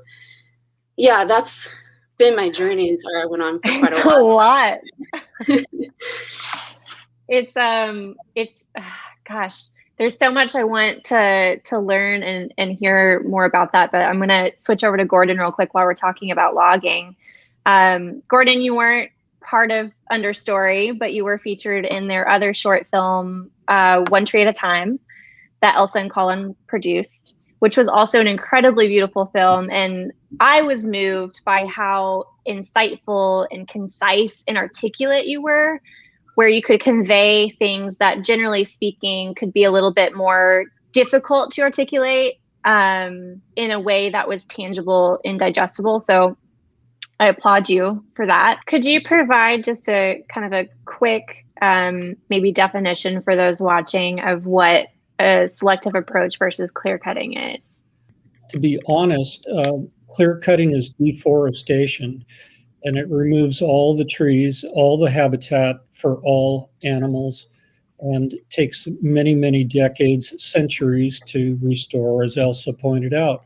yeah, that's been my journey, and sorry I went on for quite a while. A lot. It's gosh, there's so much I want to learn and hear more about that, but I'm gonna switch over to Gordon real quick while we're talking about logging. Gordon, you weren't part of Understory, but you were featured in their other short film, One Tree at a Time, that Elsa and Colin produced, which was also an incredibly beautiful film. And I was moved by how insightful and concise and articulate you were, where you could convey things that, generally speaking, could be a little bit more difficult to articulate in a way that was tangible and digestible. So I applaud you for that. Could you provide just a kind of a quick maybe definition for those watching of what a selective approach versus clear cutting is? To be honest, clear cutting is deforestation, and it removes all the trees, all the habitat for all animals, and takes many, many decades, centuries to restore, as Elsa pointed out.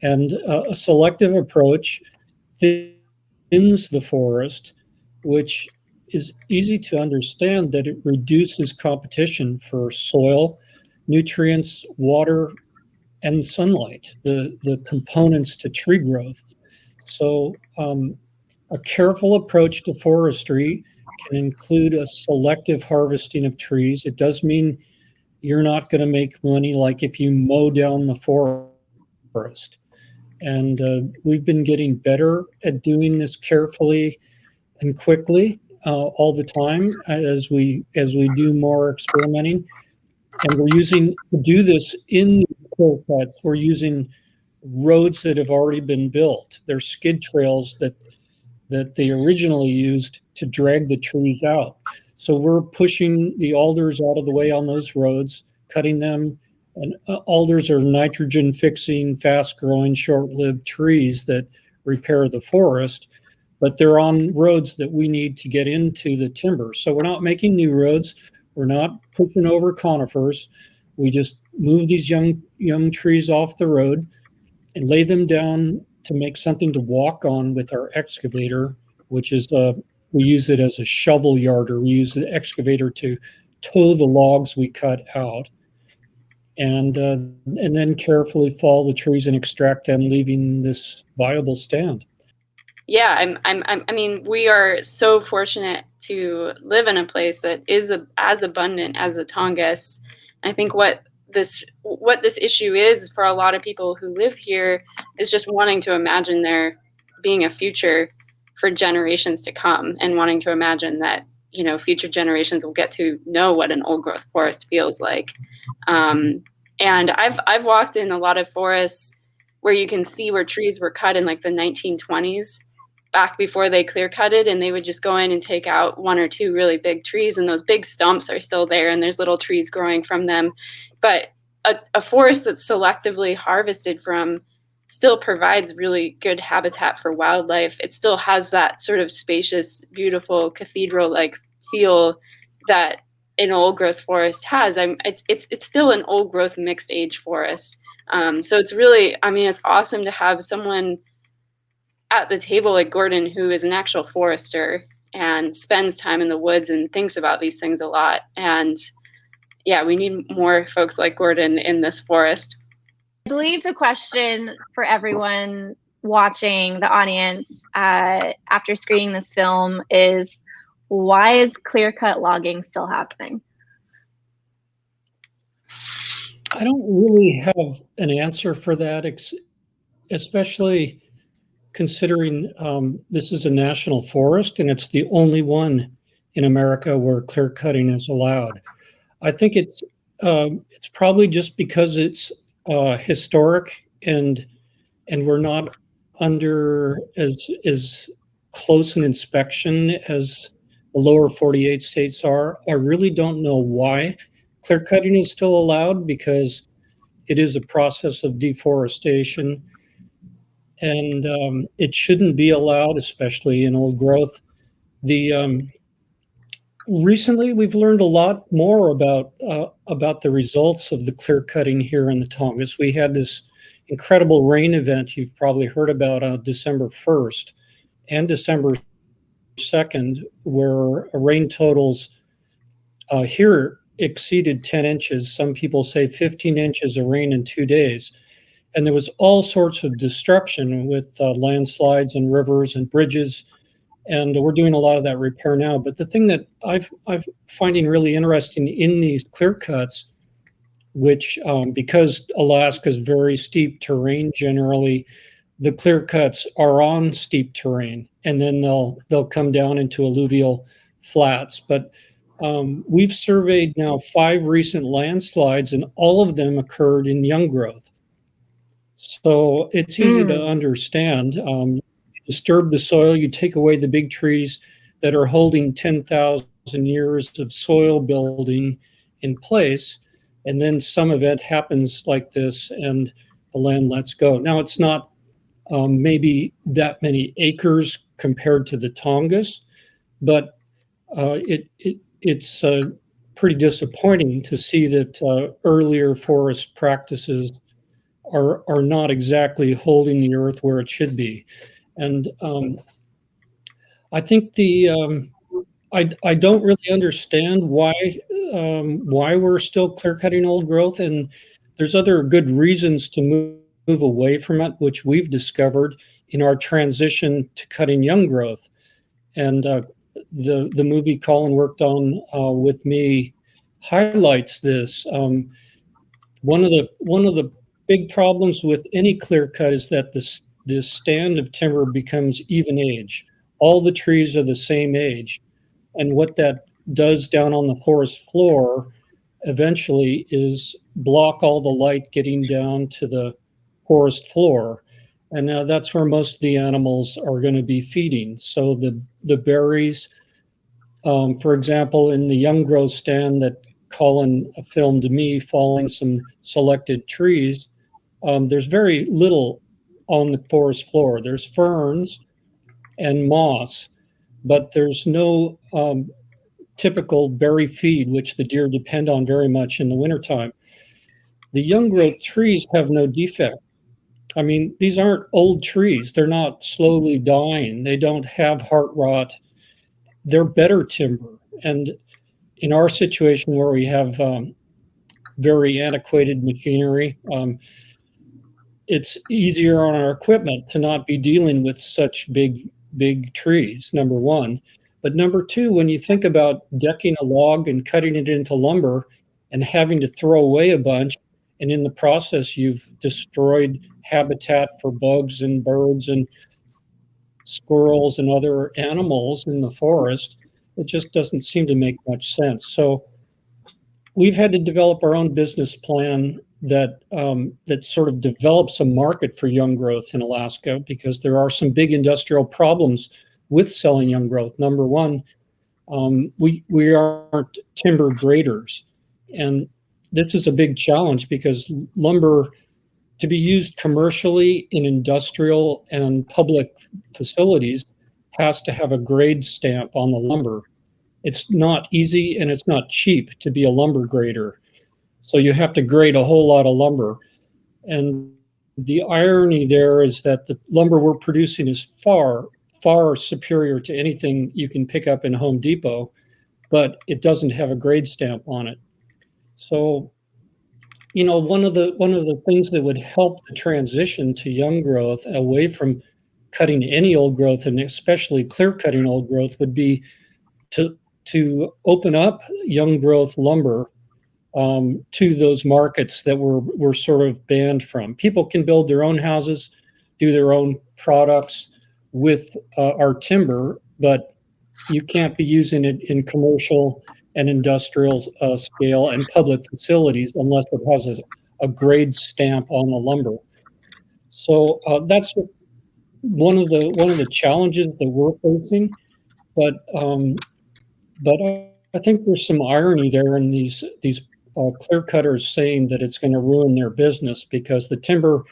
And a selective approach thins the forest, which is easy to understand that it reduces competition for soil, nutrients, water, and sunlight, the components to tree growth. So a careful approach to forestry can include a selective harvesting of trees. It does mean you're not going to make money like if you mow down the forest. And we've been getting better at doing this carefully and quickly all the time as we do more experimenting. And we're using to do this in clear cuts. We're using roads that have already been built. They're skid trails that they originally used to drag the trees out. So we're pushing the alders out of the way on those roads, cutting them. And alders are nitrogen fixing, fast growing, short lived trees that repair the forest, but they're on roads that we need to get into the timber. So we're not making new roads. We're not pushing over conifers. We just move these young trees off the road and lay them down to make something to walk on with our excavator, which is we use it as a shovel yarder. We use the excavator to tow the logs we cut out, and then carefully fall the trees and extract them, leaving this viable stand. Yeah, I mean, we are so fortunate to live in a place that is as abundant as the Tongass. I think what this issue is for a lot of people who live here is just wanting to imagine there being a future for generations to come, and wanting to imagine that, you know, future generations will get to know what an old growth forest feels like. And I've walked in a lot of forests where you can see where trees were cut in like the 1920s, back before they clear cutted, and they would just go in and take out one or two really big trees, and those big stumps are still there, and there's little trees growing from them. But a forest that's selectively harvested from still provides really good habitat for wildlife. It still has that sort of spacious, beautiful cathedral-like feel that an old growth forest has. It's still an old growth mixed age forest. So it's really, I mean, it's awesome to have someone at the table like Gordon, who is an actual forester and spends time in the woods and thinks about these things a lot. And yeah, we need more folks like Gordon in this forest. I believe the question for everyone watching, the audience, after screening this film is, why is clear-cut logging still happening? I don't really have an answer for that, especially considering this is a national forest and it's the only one in America where clear cutting is allowed. I think it's probably just because it's historic and we're not under as close an inspection as the lower 48 states are. I really don't know why clear cutting is still allowed, because it is a process of deforestation. And it shouldn't be allowed, especially in old growth. Recently, we've learned a lot more about the results of the clear cutting here in the Tongass. We had this incredible rain event you've probably heard about on December 1st and December 2nd, where rain totals here exceeded 10 inches. Some people say 15 inches of rain in 2 days. And there was all sorts of destruction with landslides and rivers and bridges. And we're doing a lot of that repair now. But the thing that I'm finding really interesting in these clear cuts, which because Alaska is very steep terrain generally, the clear cuts are on steep terrain, and then they'll come down into alluvial flats. But we've surveyed now 5 recent landslides, and all of them occurred in young growth. So it's easy to understand. You disturb the soil, you take away the big trees that are holding 10,000 years of soil building in place, and then some event happens like this and the land lets go. Now, it's not maybe that many acres compared to the Tongass, but it's pretty disappointing to see that earlier forest practices are not exactly holding the earth where it should be. And I think I don't really understand why we're still clear cutting old growth, and there's other good reasons to move away from it, which we've discovered in our transition to cutting young growth. And the movie Colin worked on with me highlights this. One of the big problems with any clear cut is that the stand of timber becomes even age. All the trees are the same age. And what that does down on the forest floor eventually is block all the light getting down to the forest floor. And now that's where most of the animals are going to be feeding. So the berries, for example, in the young growth stand that Colin filmed me falling some selected trees, there's very little on the forest floor. There's ferns and moss, but there's no typical berry feed, which the deer depend on very much in the wintertime. The young growth trees have no defect. I mean, these aren't old trees. They're not slowly dying. They don't have heart rot. They're better timber. And in our situation where we have very antiquated machinery, it's easier on our equipment to not be dealing with such big trees, number one. But number two, when you think about decking a log and cutting it into lumber and having to throw away a bunch, and in the process, you've destroyed habitat for bugs and birds and squirrels and other animals in the forest, it just doesn't seem to make much sense. So we've had to develop our own business plan that that sort of develops a market for young growth in Alaska, because there are some big industrial problems with selling young growth. Number one, we aren't timber graders, and this is a big challenge because lumber, to be used commercially in industrial and public facilities, has to have a grade stamp on the lumber. It's not easy and it's not cheap to be a lumber grader. So you have to grade a whole lot of lumber. And the irony there is that the lumber we're producing is far, far superior to anything you can pick up in Home Depot, but it doesn't have a grade stamp on it. So, you know, one of the things that would help the transition to young growth away from cutting any old growth, and especially clear cutting old growth, would be to open up young growth lumber to those markets that we're sort of banned from. People can build their own houses, do their own products with our timber, but you can't be using it in commercial and industrial scale and public facilities unless it has a grade stamp on the lumber. So that's one of the challenges that we're facing. But I think there's some irony there in these clear cutters saying that it's going to ruin their business, because the timber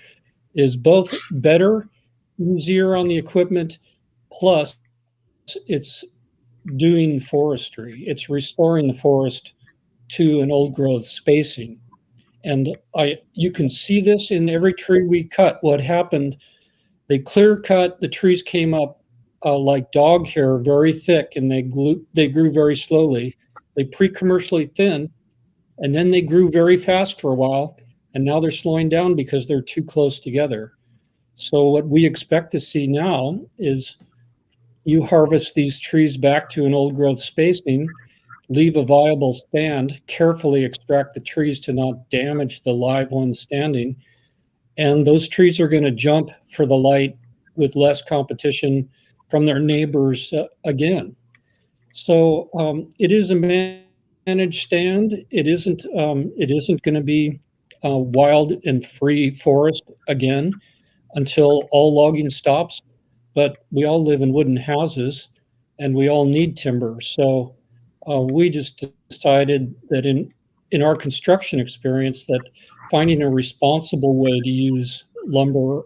is both better, easier on the equipment, plus it's doing forestry. It's restoring the forest to an old growth spacing. And you can see this in every tree we cut. What happened, they clear cut, the trees came up like dog hair, very thick, and they grew very slowly. They pre-commercially thinned, and then they grew very fast for a while, and now they're slowing down because they're too close together. So what we expect to see now is you harvest these trees back to an old growth spacing, leave a viable stand, carefully extract the trees to not damage the live ones standing, and those trees are going to jump for the light with less competition from their neighbors again. So it is a managed stand. It isn't going to be wild and free forest again until all logging stops. But we all live in wooden houses, and we all need timber. So we just decided that in our construction experience, that finding a responsible way to use lumber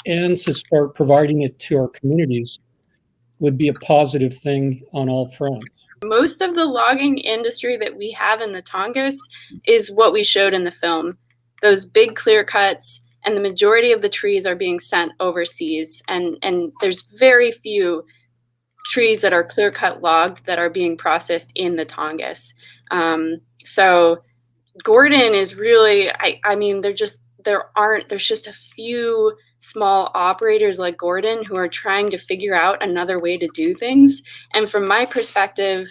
and to start providing it to our communities would be a positive thing on all fronts. Most of the logging industry that we have in the Tongass is what we showed in the film. Those big clear cuts, and the majority of the trees are being sent overseas. And there's very few trees that are clear cut logged that are being processed in the Tongass. So Gordon is really, I mean, there's just a few small operators like Gordon who are trying to figure out another way to do things. And from my perspective,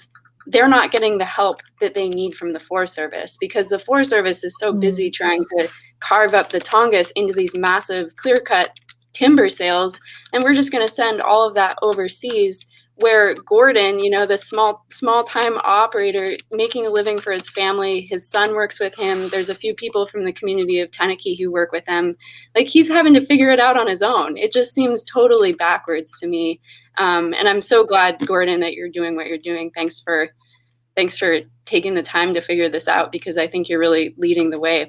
they're not getting the help that they need from the Forest Service, because the Forest Service is so busy trying to carve up the Tongass into these massive clear-cut timber sales, and we're just going to send all of that overseas, where Gordon, you know, the small-time operator making a living for his family, his son works with him, there's a few people from the community of Teneke who work with him, like he's having to figure it out on his own. It just seems totally backwards to me. And I'm so glad, Gordon, that you're doing what you're doing. Thanks for taking the time to figure this out, because I think you're really leading the way.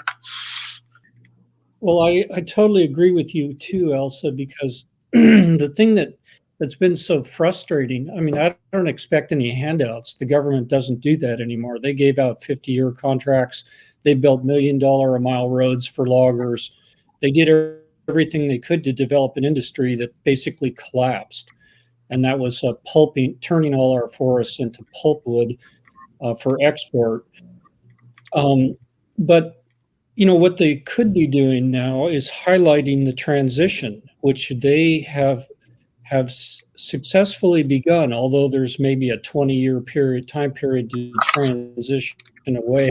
Well, I totally agree with you too, Elsa, because the thing that's been so frustrating, I mean, I don't expect any handouts. The government doesn't do that anymore. They gave out 50-year contracts. They built $1 million a mile roads for loggers. They did everything they could to develop an industry that basically collapsed. And that was turning all our forests into pulpwood for export. But what they could be doing now is highlighting the transition, which they have successfully begun, although there's maybe a 20-year time period to transition away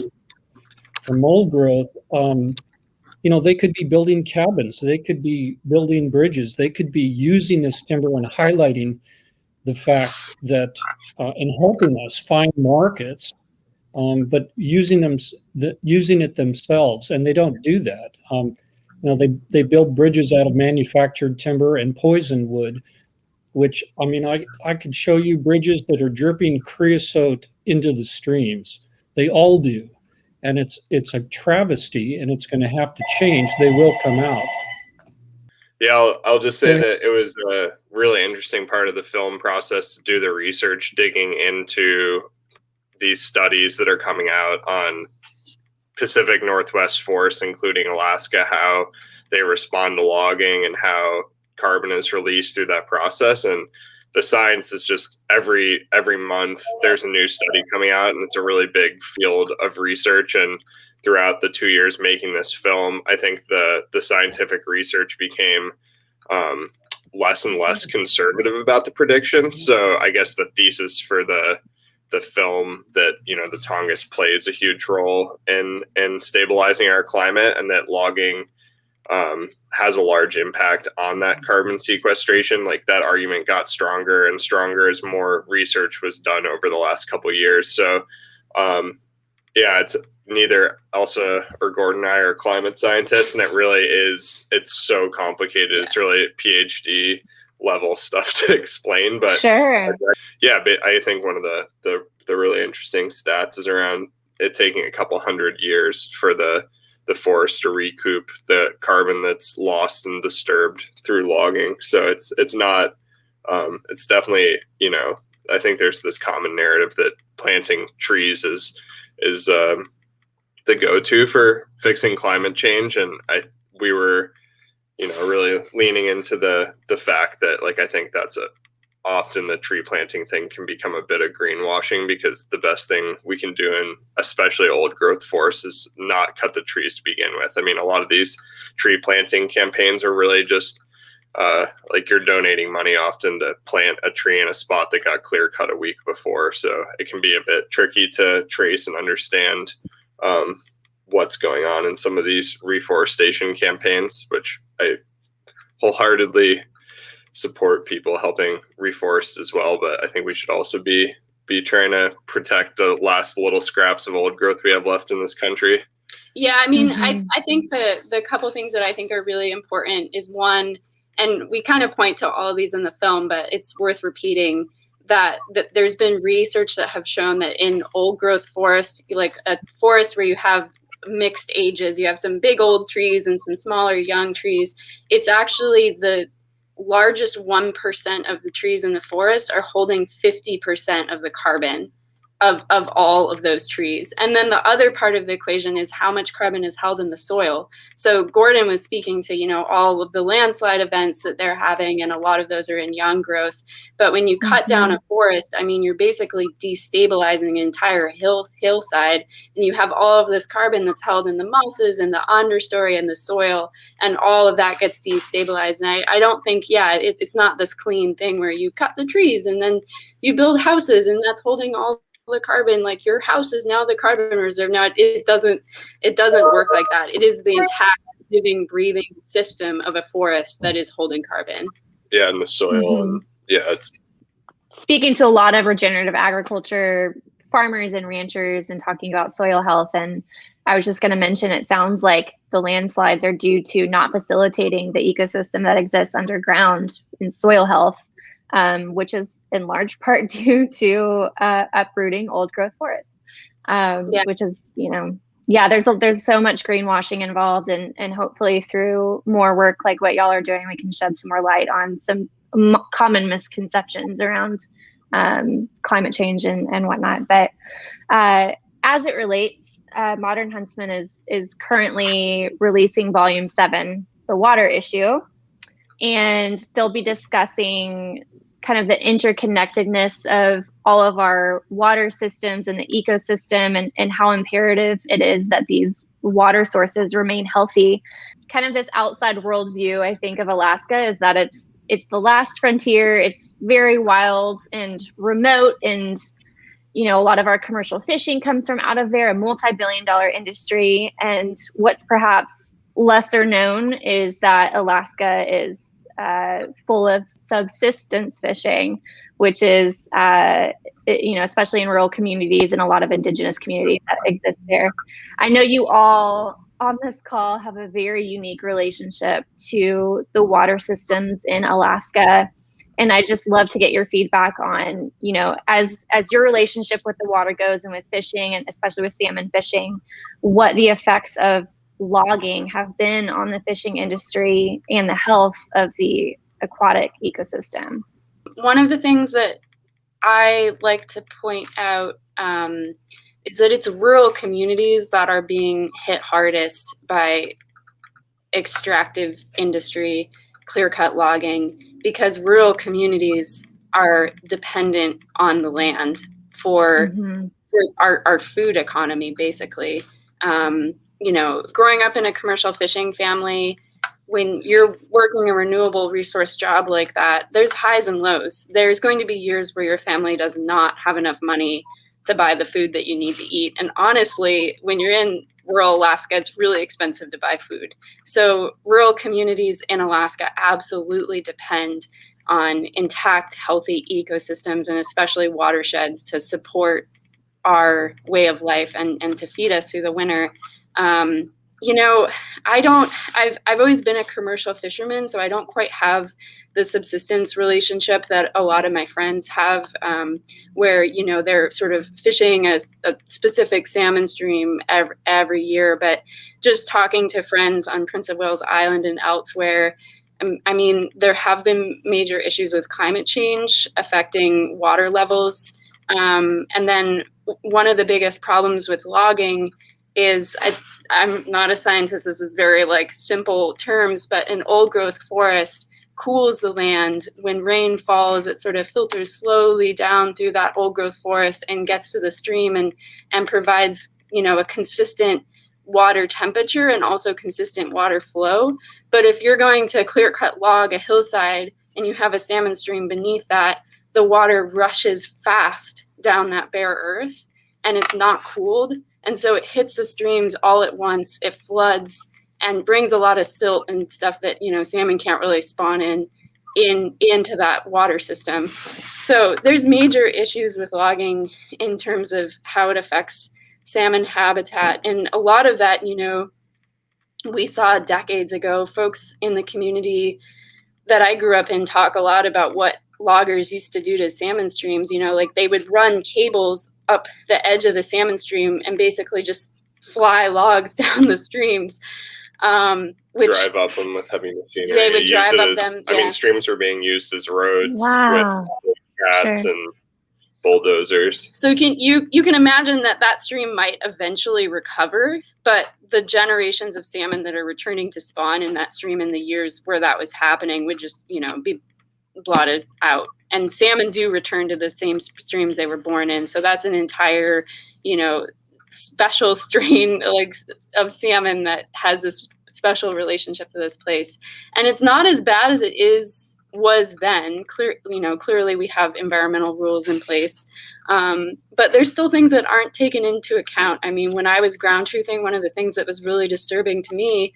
from old growth. They could be building cabins, they could be building bridges, they could be using this timber and highlighting the fact that and helping us find markets, but using it themselves, and they don't do that. They build bridges out of manufactured timber and poison wood, which I could show you bridges that are dripping creosote into the streams. They all do, and it's a travesty, and it's going to have to change. They will come out. Yeah, I'll just say that it was a really interesting part of the film process to do the research, digging into these studies that are coming out on Pacific Northwest forests, including Alaska, how they respond to logging and how carbon is released through that process. And the science is just every month there's a new study coming out, and it's a really big field of research. And throughout the 2 years making this film, I think the scientific research became less and less conservative about the predictions. So I guess the thesis for the film that, the Tongass plays a huge role in stabilizing our climate, and that logging has a large impact on that carbon sequestration. Like, that argument got stronger and stronger as more research was done over the last couple of years. So it's neither Elsa or Gordon and I are climate scientists, and it's so complicated. It's really PhD level stuff to explain, but sure. But I think one of the really interesting stats is around it taking a couple hundred years for the forest to recoup the carbon that's lost and disturbed through logging. So it's not it's definitely, I think there's this common narrative that planting trees is the go-to for fixing climate change, and we were really leaning into the fact that, like, I think that's often the tree planting thing can become a bit of greenwashing, because the best thing we can do in especially old growth forests is not cut the trees to begin with. I mean, a lot of these tree planting campaigns are really just like you're donating money often to plant a tree in a spot that got clear cut a week before. So it can be a bit tricky to trace and understand what's going on in some of these reforestation campaigns, which I wholeheartedly support people helping reforest as well. But I think we should also be trying to protect the last little scraps of old growth we have left in this country. Yeah, I mean, I think the couple things that I think are really important is, one, and we kind of point to all of these in the film, but it's worth repeating, that there's been research that have shown that in old growth forest, like a forest where you have mixed ages, you have some big old trees and some smaller young trees, it's actually the largest 1% of the trees in the forest are holding 50% of the carbon of all of those trees. And then the other part of the equation is how much carbon is held in the soil. So Gordon was speaking to, all of the landslide events that they're having, and a lot of those are in young growth. But when you cut down a forest, I mean, you're basically destabilizing an entire hillside, and you have all of this carbon that's held in the mosses and the understory and the soil, and all of that gets destabilized. And I don't think, it's not this clean thing where you cut the trees and then you build houses and that's holding all the carbon, like your house is now the carbon reserve. Now it doesn't work like that. It is the intact, living, breathing system of a forest that is holding carbon. Yeah, and the soil, and it's speaking to a lot of regenerative agriculture farmers and ranchers and talking about soil health. And I was just going to mention, it sounds like the landslides are due to not facilitating the ecosystem that exists underground in soil health, which is in large part due to uprooting old growth forests, which is, there's so much greenwashing involved, and hopefully through more work like what y'all are doing, we can shed some more light on some common misconceptions around climate change and whatnot. But as it relates, Modern Huntsman is currently releasing volume 7 the water issue. And they'll be discussing kind of the interconnectedness of all of our water systems and the ecosystem, and how imperative it is that these water sources remain healthy. Kind of this outside world view, I think, of Alaska is that it's the last frontier. It's very wild and remote, and a lot of our commercial fishing comes from out of there, a multi-billion-dollar industry. And what's perhaps lesser known is that Alaska is full of subsistence fishing, which is, especially in rural communities and a lot of indigenous communities that exist there. I know you all on this call have a very unique relationship to the water systems in Alaska. And I just love to get your feedback on, as your relationship with the water goes and with fishing, and especially with salmon fishing, what the effects of logging have been on the fishing industry and the health of the aquatic ecosystem. One of the things that I like to point out is that it's rural communities that are being hit hardest by extractive industry, clear-cut logging, because rural communities are dependent on the land for our food economy, basically. Growing up in a commercial fishing family, when you're working a renewable resource job like that, there's highs and lows. There's going to be years where your family does not have enough money to buy the food that you need to eat. And honestly, when you're in rural Alaska, it's really expensive to buy food. So rural communities in Alaska absolutely depend on intact, healthy ecosystems, and especially watersheds to support our way of life and to feed us through the winter. I've always been a commercial fisherman, so I don't quite have the subsistence relationship that a lot of my friends have, where, they're sort of fishing a specific salmon stream every year. But just talking to friends on Prince of Wales Island and elsewhere, there have been major issues with climate change affecting water levels. And then one of the biggest problems with logging is, I'm not a scientist, this is very simple terms, but an old growth forest cools the land. When rain falls, it sort of filters slowly down through that old growth forest and gets to the stream and provides, a consistent water temperature and also consistent water flow. But if you're going to clear cut log a hillside and you have a salmon stream beneath that, the water rushes fast down that bare earth and it's not cooled. And so it hits the streams all at once. It floods and brings a lot of silt and stuff that, salmon can't really spawn into that water system. So there's major issues with logging in terms of how it affects salmon habitat. And a lot of that, we saw decades ago. Folks in the community that I grew up in talk a lot about what loggers used to do to salmon streams. They would run cables up the edge of the salmon stream and basically just fly logs down the streams. Drive up them with heavy machinery. They would drive up them. Yeah. Streams were being used as roads Wow. with cats and bulldozers. So you can imagine that stream might eventually recover, but the generations of salmon that are returning to spawn in that stream in the years where that was happening would just, be blotted out. And salmon do return to the same streams they were born in. So that's an entire, special strain of salmon that has this special relationship to this place. And it's not as bad as it was then. Clearly we have environmental rules in place. But there's still things that aren't taken into account. When I was ground truthing, one of the things that was really disturbing to me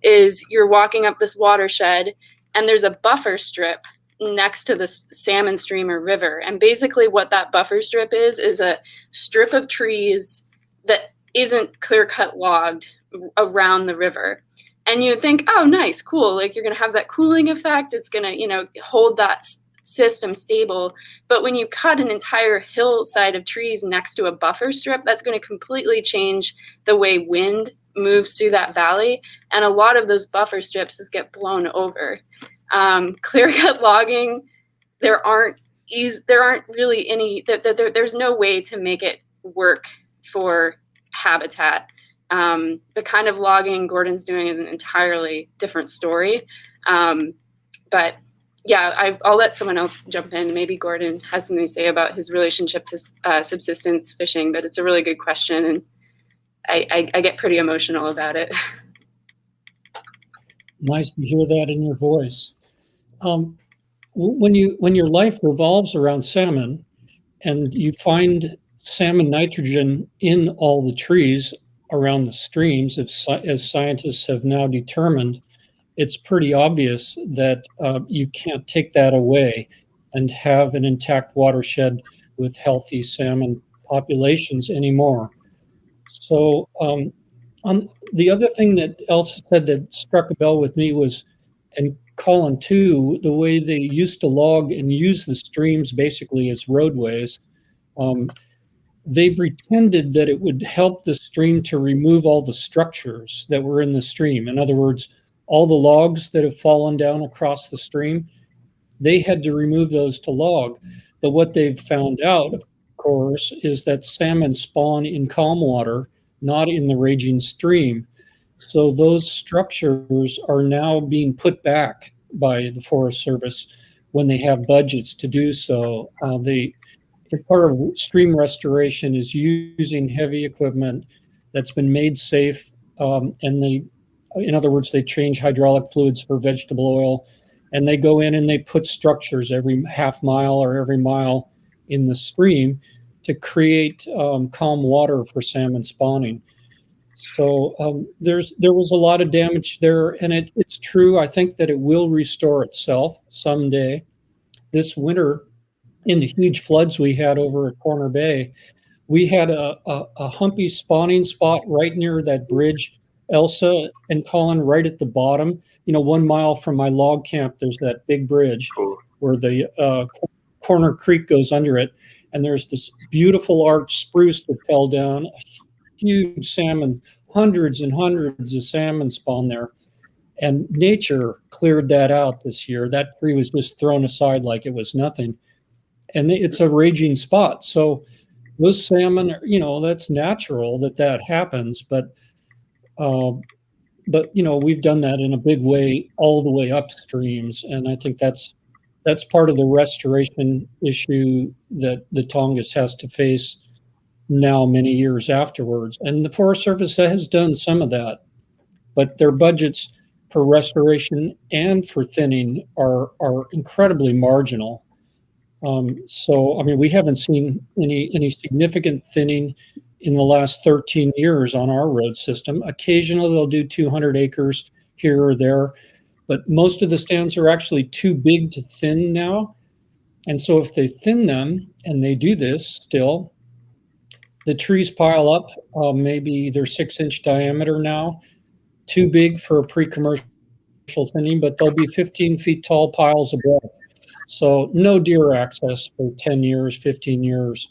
is you're walking up this watershed and there's a buffer strip next to the salmon stream or river. And basically what that buffer strip is a strip of trees that isn't clear-cut logged around the river. And you would think, oh, nice, cool. You're going to have that cooling effect. It's going to, hold that system stable. But when you cut an entire hillside of trees next to a buffer strip, that's going to completely change the way wind moves through that valley. And a lot of those buffer strips just get blown over. Clear-cut logging, there aren't really any, there's no way to make it work for habitat. The kind of logging Gordon's doing is an entirely different story. But yeah, I'll let someone else jump in. Maybe Gordon has something to say about his relationship to subsistence fishing, but it's a really good question, and I get pretty emotional about it. Nice to hear that in your voice. When your life revolves around salmon and you find salmon nitrogen in all the trees around the streams, as scientists have now determined, it's pretty obvious that you can't take that away and have an intact watershed with healthy salmon populations anymore. So the other thing that Elsa said that struck a bell with me was, and Colin too, the way they used to log and use the streams basically as roadways. They pretended that it would help the stream to remove all the structures that were in the stream. In other words, all the logs that have fallen down across the stream, they had to remove those to log. But what they've found out, of course, is that salmon spawn in calm water, not in the raging stream. So those structures are now being put back by the Forest Service when they have budgets to do so. Part of stream restoration is using heavy equipment that's been made safe, in other words, they change hydraulic fluids for vegetable oil, and they go in and they put structures every half mile or every mile in the stream to create calm water for salmon spawning. So there was a lot of damage there, and it's true. I think that it will restore itself someday. This winter, in the huge floods we had over at Corner Bay, we had a humpy spawning spot right near that bridge, Elsa and Colin, right at the bottom. 1 mile from my log camp, there's that big bridge where the Corner Creek goes under it. And there's this beautiful arch spruce that fell down, a huge salmon, hundreds and hundreds of salmon spawn there. And nature cleared that out this year. That tree was just thrown aside like it was nothing. And it's a raging spot. So those salmon, that's natural that happens. But we've done that in a big way all the way upstreams. And I think that's part of the restoration issue that the Tongass has to face now many years afterwards. And the Forest Service has done some of that. But their budgets for restoration and for thinning are incredibly marginal. We haven't seen any significant thinning in the last 13 years on our road system. Occasionally they'll do 200 acres here or there, but most of the stands are actually too big to thin now. And so if they thin them, and they do this still, the trees pile up. Maybe they're 6-inch diameter now, too big for a pre-commercial thinning, but they'll be 15 feet tall piles of brush. So no deer access for 10 years, 15 years.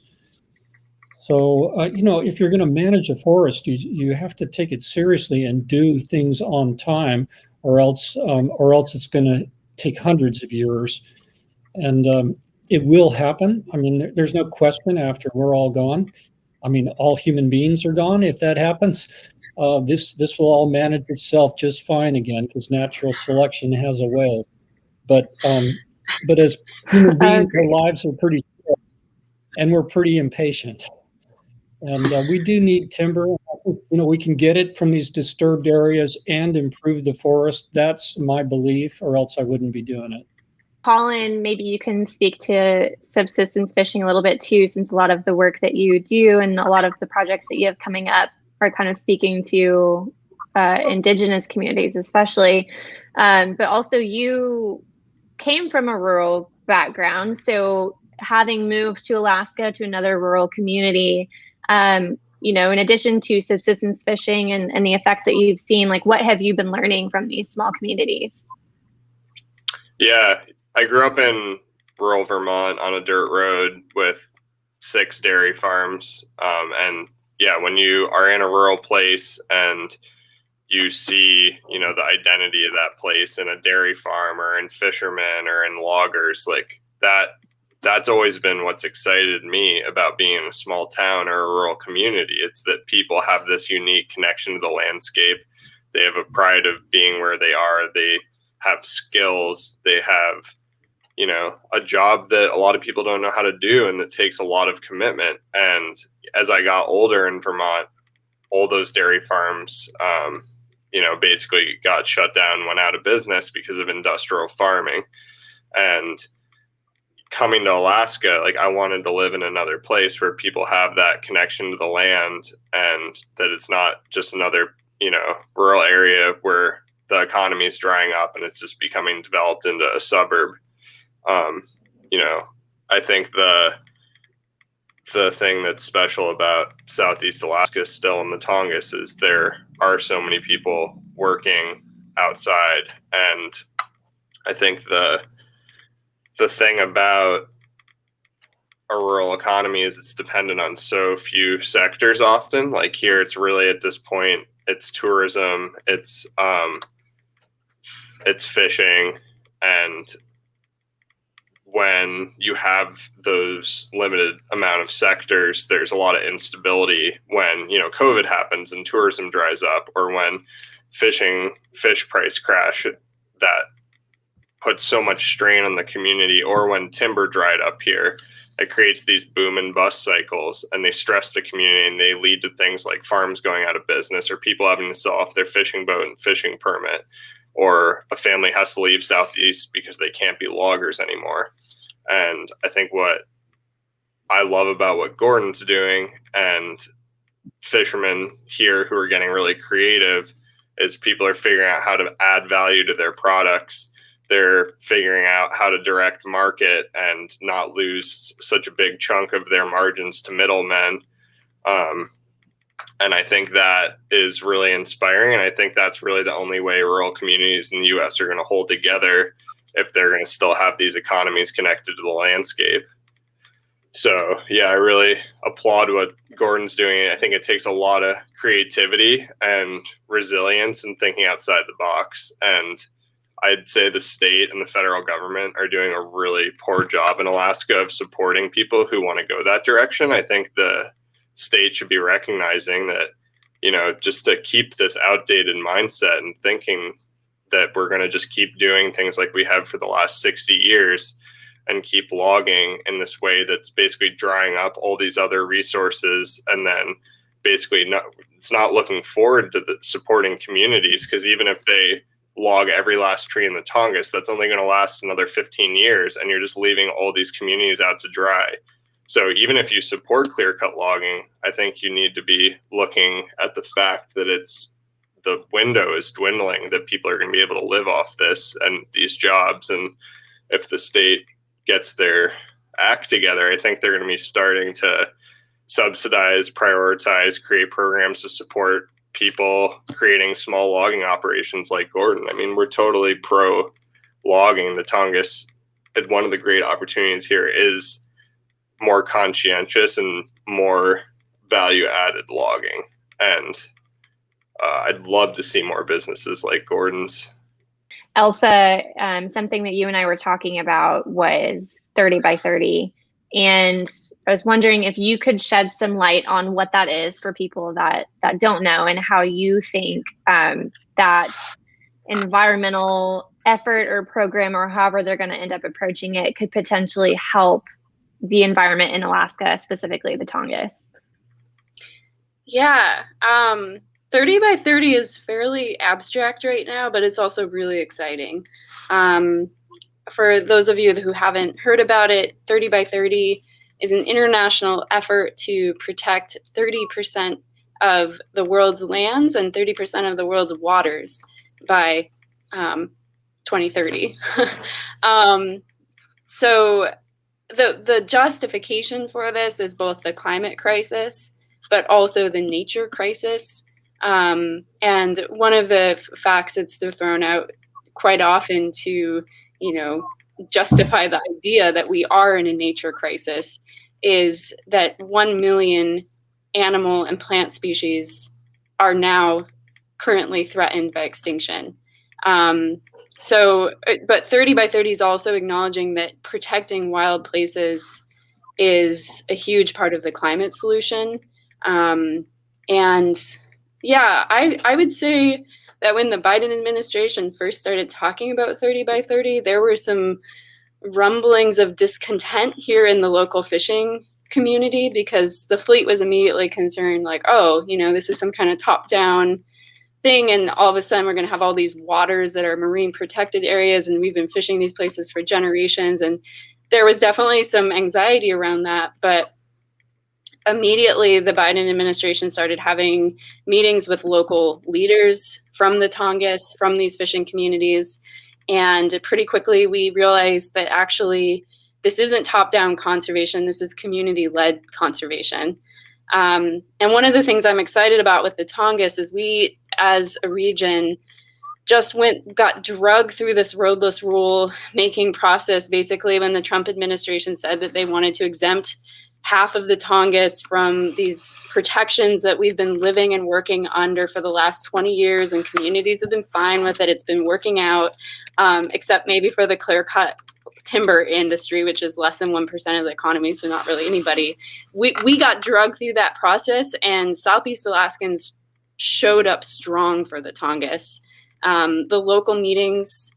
So, if you're going to manage a forest, you have to take it seriously and do things on time, or else it's going to take hundreds of years. And it will happen. There's no question after we're all gone. All human beings are gone. If that happens, this will all manage itself just fine again, because natural selection has a way. But as human beings, our lives are pretty short, and we're pretty impatient. And we do need timber. We can get it from these disturbed areas and improve the forest. That's my belief, or else I wouldn't be doing it. Colin, maybe you can speak to subsistence fishing a little bit too, since a lot of the work that you do and a lot of the projects that you have coming up are kind of speaking to indigenous communities especially. But also you came from a rural background. So having moved to Alaska to another rural community, in addition to subsistence fishing and the effects that you've seen, what have you been learning from these small communities? Yeah, I grew up in rural Vermont on a dirt road with 6 dairy farms. And yeah, when you are in a rural place and you see, the identity of that place in a dairy farm or in fishermen or in loggers, that's always been what's excited me about being in a small town or a rural community. It's that people have this unique connection to the landscape. They have a pride of being where they are. They have skills. They have, you know, a job that a lot of people don't know how to do and that takes a lot of commitment. And as I got older in Vermont, all those dairy farms, you know, basically got shut down, went out of business because of industrial farming. And coming to Alaska, like, I wanted to live in another place where people have that connection to the land, and that it's not just another, you know, rural area where the economy is drying up and it's just becoming developed into a suburb. You know, I think the thing that's special about Southeast Alaska still in the Tongass is there are so many people working outside. And I think the thing about a rural economy is it's dependent on so few sectors often. Like here, it's really at this point, it's tourism, it's fishing. And when you have those limited amount of sectors, there's a lot of instability when, you know, COVID happens and tourism dries up, or when fish price crash that puts so much strain on the community, or when timber dried up here, it creates these boom and bust cycles, and they stress the community, and they lead to things like farms going out of business, or people having to sell off their fishing boat and fishing permit, or a family has to leave Southeast because they can't be loggers anymore. And I think what I love about what Gordon's doing, and fishermen here who are getting really creative, is people are figuring out how to add value to their products. They're figuring out how to direct market and not lose such a big chunk of their margins to middlemen. And I think that is really inspiring. And I think that's really the only way rural communities in the U.S. are going to hold together, if they're going to still have these economies connected to the landscape. So, yeah, I really applaud what Gordon's doing. I think it takes a lot of creativity and resilience and thinking outside the box. And I'd say the state and the federal government are doing a really poor job in Alaska of supporting people who want to go that direction. I think the state should be recognizing that, you know, just to keep this outdated mindset and thinking that we're going to just keep doing things like we have for the last 60 years and keep logging in this way that's basically drying up all these other resources, and then basically it's not looking forward to the supporting communities, because even if they log every last tree in the Tongass, that's only going to last another 15 years, and you're just leaving all these communities out to dry. So even if you support clear-cut logging, I think you need to be looking at the fact that the window is dwindling, that people are going to be able to live off this and these jobs. And if the state gets their act together, I think they're going to be starting to subsidize, prioritize, create programs to support people creating small logging operations like Gordon. I mean, we're totally pro logging. The Tongass, one of the great opportunities here is more conscientious and more value added logging. And I'd love to see more businesses like Gordon's. Elsa, something that you and I were talking about was 30 by 30. And I was wondering if you could shed some light on what that is for people that don't know, and how you think that environmental effort or program, or however they're going to end up approaching it, could potentially help the environment in Alaska, specifically the Tongass. Yeah. 30 by 30 is fairly abstract right now, but it's also really exciting. For those of you who haven't heard about it, 30 by 30 is an international effort to protect 30% of the world's lands and 30% of the world's waters by 2030. So the justification for this is both the climate crisis, but also the nature crisis. And one of the facts that's thrown out quite often to, justify the idea that we are in a nature crisis is that 1 million animal and plant species are now currently threatened by extinction. But 30 by 30 is also acknowledging that protecting wild places is a huge part of the climate solution. And yeah, I would say that when the Biden administration first started talking about 30 by 30, there were some rumblings of discontent here in the local fishing community, because the fleet was immediately concerned, like, oh, this is some kind of top-down thing, and all of a sudden we're going to have all these waters that are marine protected areas, and we've been fishing these places for generations. And there was definitely some anxiety around that, but immediately the Biden administration started having meetings with local leaders from the Tongass, from these fishing communities. And pretty quickly we realized that actually this isn't top-down conservation, this is community-led conservation. And one of the things I'm excited about with the Tongass is we, as a region, just got drugged through this roadless rule making process, basically when the Trump administration said that they wanted to exempt half of the Tongass from these protections that we've been living and working under for the last 20 years, and communities have been fine with it. It's been working out, except maybe for the clear-cut timber industry, which is less than 1% of the economy, so not really anybody. We got drugged through that process, and Southeast Alaskans showed up strong for the Tongass. The local meetings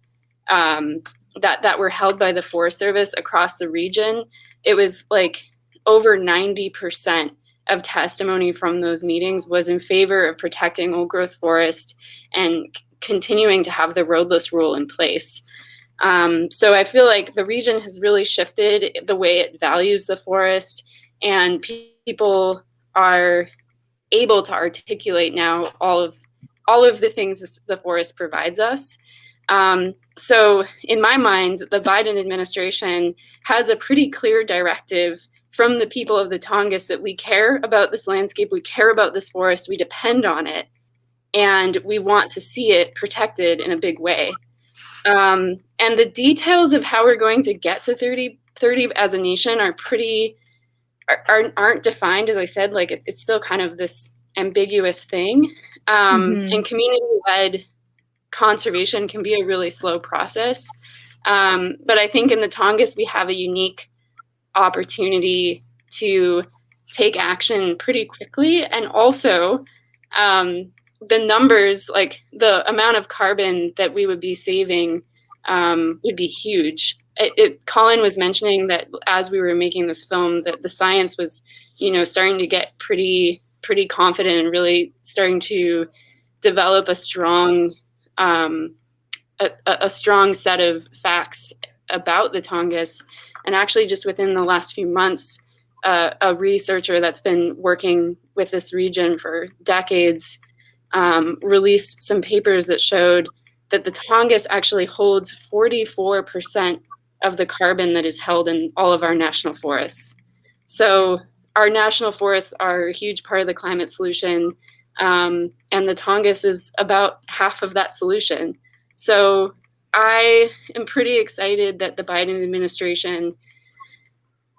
that were held by the Forest Service across the region, it was like over 90% of testimony from those meetings was in favor of protecting old growth forest and continuing to have the roadless rule in place. So I feel like the region has really shifted the way it values the forest, and people are able to articulate now all of the things the forest provides us. So in my mind, the Biden administration has a pretty clear directive from the people of the Tongass that we care about this landscape, we care about this forest, we depend on it, and we want to see it protected in a big way. And the details of how we're going to get to 30 as a nation aren't defined. As I said, like it's still kind of this ambiguous thing. And community-led conservation can be a really slow process. But I think in the Tongass, we have a unique opportunity to take action pretty quickly. And also the numbers, like the amount of carbon that we would be saving would be huge. Colin was mentioning that as we were making this film, that the science was, starting to get pretty confident and really starting to develop a strong set of facts about the Tongass. And actually just within the last few months, a researcher that's been working with this region for decades released some papers that showed that the Tongass actually holds 44% of the carbon that is held in all of our national forests. So our national forests are a huge part of the climate solution, and the Tongass is about half of that solution. So I am pretty excited that the Biden administration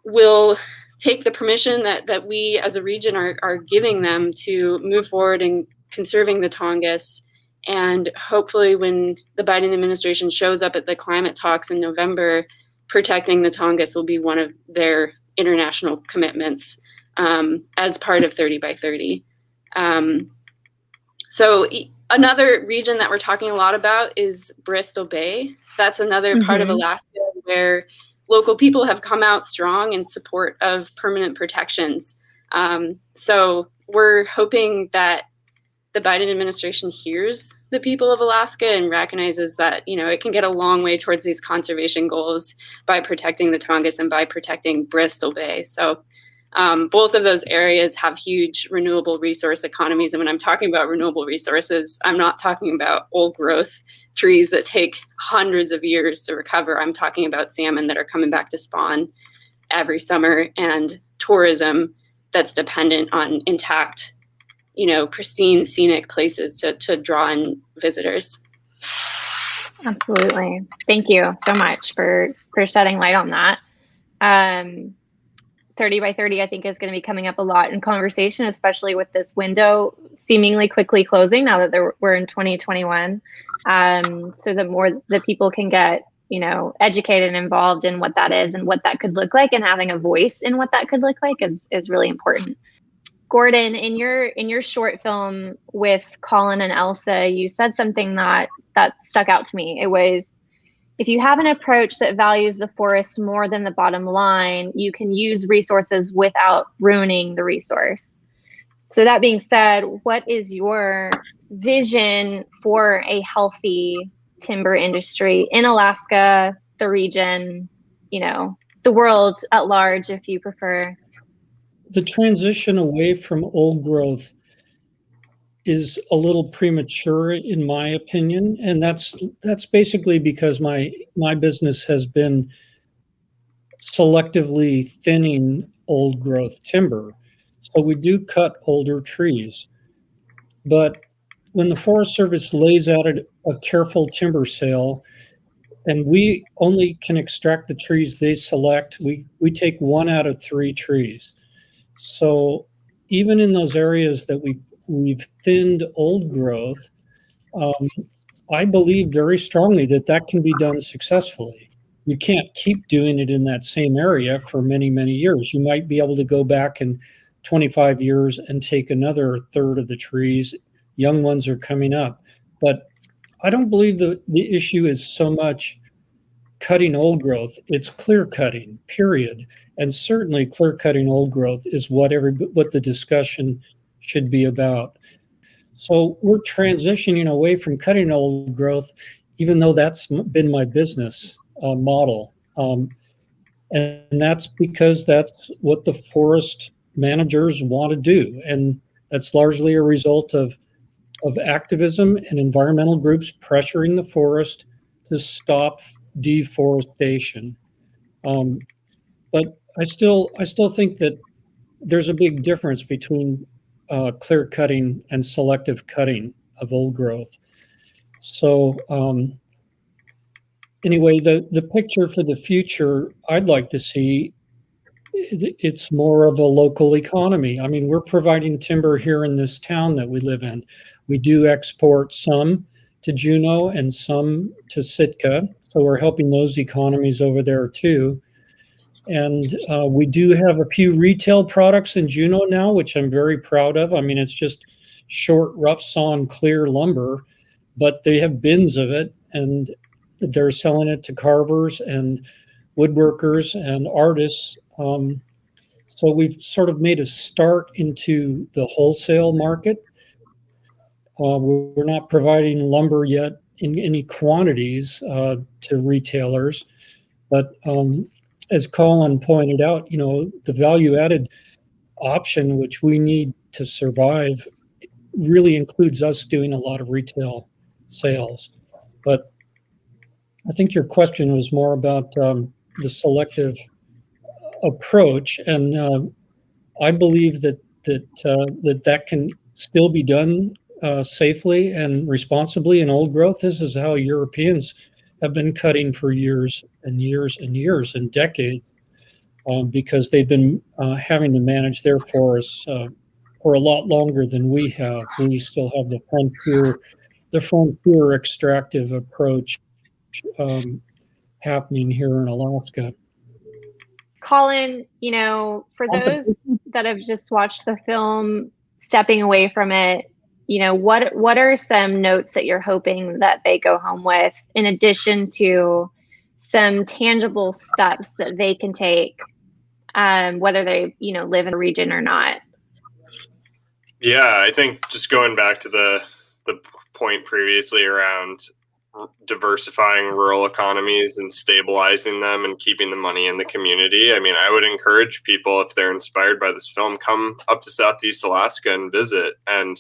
will take the permission that we as a region are giving them to move forward in conserving the Tongass. And hopefully when the Biden administration shows up at the climate talks in November, protecting the Tongass will be one of their international commitments as part of 30 by 30. So another region that we're talking a lot about is Bristol Bay. That's another part of Alaska where local people have come out strong in support of permanent protections. So we're hoping that the Biden administration hears the people of Alaska and recognizes that, it can get a long way towards these conservation goals by protecting the Tongass and by protecting Bristol Bay. So both of those areas have huge renewable resource economies. And when I'm talking about renewable resources, I'm not talking about old growth trees that take hundreds of years to recover. I'm talking about salmon that are coming back to spawn every summer, and tourism that's dependent on intact, pristine scenic places to draw in visitors. Absolutely. Thank you so much for shedding light on that. 30 by 30, I think, is going to be coming up a lot in conversation, especially with this window seemingly quickly closing now that we're in 2021. So the more that people can get, educated and involved in what that is and what that could look like, and having a voice in what that could look like is really important. Gordon, in your short film with Colin and Elsa, you said something that stuck out to me. It was, if you have an approach that values the forest more than the bottom line, you can use resources without ruining the resource. So that being said, what is your vision for a healthy timber industry in Alaska, the region, the world at large, if you prefer? The transition away from old growth is a little premature, in my opinion, and that's basically because my business has been selectively thinning old growth timber. So we do cut older trees, but when the Forest Service lays out a careful timber sale, and we only can extract the trees they select, we take 1 out of 3 trees. So even in those areas that we've thinned old growth, I believe very strongly that can be done successfully. You can't keep doing it in that same area for many, many years. You might be able to go back in 25 years and take another third of the trees. Young ones are coming up. But I don't believe the issue is so much cutting old growth. It's clear cutting, period. And certainly clear cutting old growth is what the discussion should be about. So we're transitioning away from cutting old growth, even though that's been my business model. And that's because that's what the forest managers want to do. And that's largely a result of activism and environmental groups pressuring the forest to stop deforestation. But I still think that there's a big difference between clear cutting and selective cutting of old growth. So anyway, the picture for the future I'd like to see, it's more of a local economy. I mean, we're providing timber here in this town that we live in. We do export some to Juneau and some to Sitka. So we're helping those economies over there too. And we do have a few retail products in Juneau now, which I'm very proud of. I mean, it's just short, rough sawn, clear lumber, but they have bins of it, and they're selling it to carvers and woodworkers and artists. So we've sort of made a start into the wholesale market. We're not providing lumber yet in any quantities to retailers, but as Colin pointed out, the value-added option, which we need to survive, really includes us doing a lot of retail sales. But I think your question was more about the selective approach, and I believe that can still be done safely and responsibly in old growth. This is how Europeans have been cutting for years and years and years and decades, because they've been having to manage their forests for a lot longer than we have. We still have the frontier extractive approach happening here in Alaska. Colin, for those that have just watched the film, stepping away from it, what are some notes that you're hoping that they go home with, in addition to some tangible steps that they can take, whether they, live in a region or not? Yeah, I think just going back to the point previously around diversifying rural economies and stabilizing them and keeping the money in the community. I mean, I would encourage people, if they're inspired by this film, come up to Southeast Alaska and visit and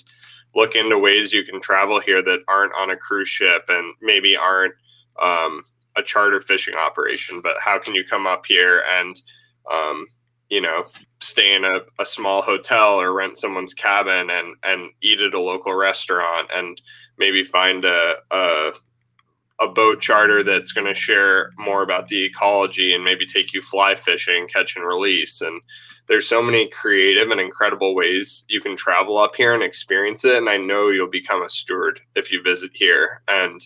look into ways you can travel here that aren't on a cruise ship and maybe aren't a charter fishing operation, but how can you come up here and, stay in a small hotel or rent someone's cabin and eat at a local restaurant and maybe find a boat charter that's going to share more about the ecology and maybe take you fly fishing, catch and release. And there's so many creative and incredible ways you can travel up here and experience it. And I know you'll become a steward if you visit here. And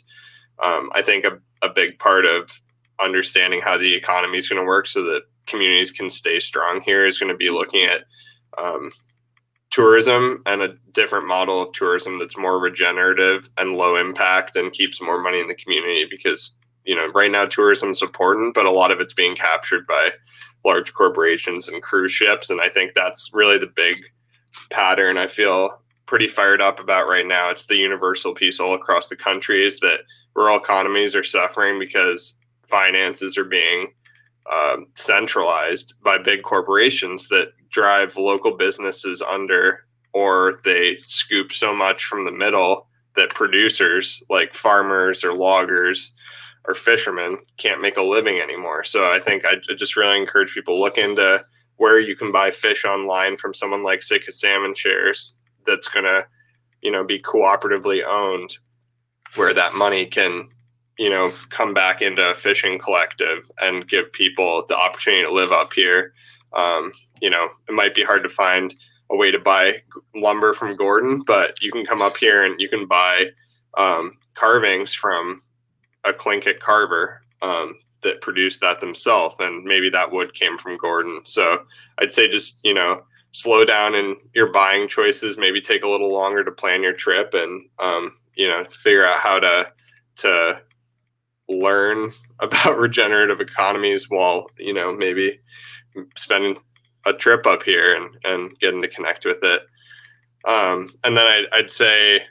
I think a big part of understanding how the economy is going to work so that communities can stay strong here is going to be looking at tourism and a different model of tourism that's more regenerative and low impact and keeps more money in the community. Because, you know, right now tourism is important, but a lot of it's being captured by large corporations and cruise ships. And I think that's really the big pattern I feel pretty fired up about right now. It's the universal piece all across the country, is that rural economies are suffering because finances are being centralized by big corporations that drive local businesses under, or they scoop so much from the middle that producers like farmers or loggers or fishermen can't make a living anymore. So I think I just really encourage people to look into where you can buy fish online from someone like Sitka Salmon Shares that's going to, you know, be cooperatively owned, where that money can, you know, come back into a fishing collective and give people the opportunity to live up here. You know, it might be hard to find a way to buy lumber from Gordon, but you can come up here and you can buy carvings from a Tlingit carver that produced that themselves, and maybe that wood came from Gordon. So I'd say just, you know, slow down in your buying choices, maybe take a little longer to plan your trip, and you know, figure out how to learn about regenerative economies while, you know, maybe spending a trip up here and getting to connect with it. And then I'd say,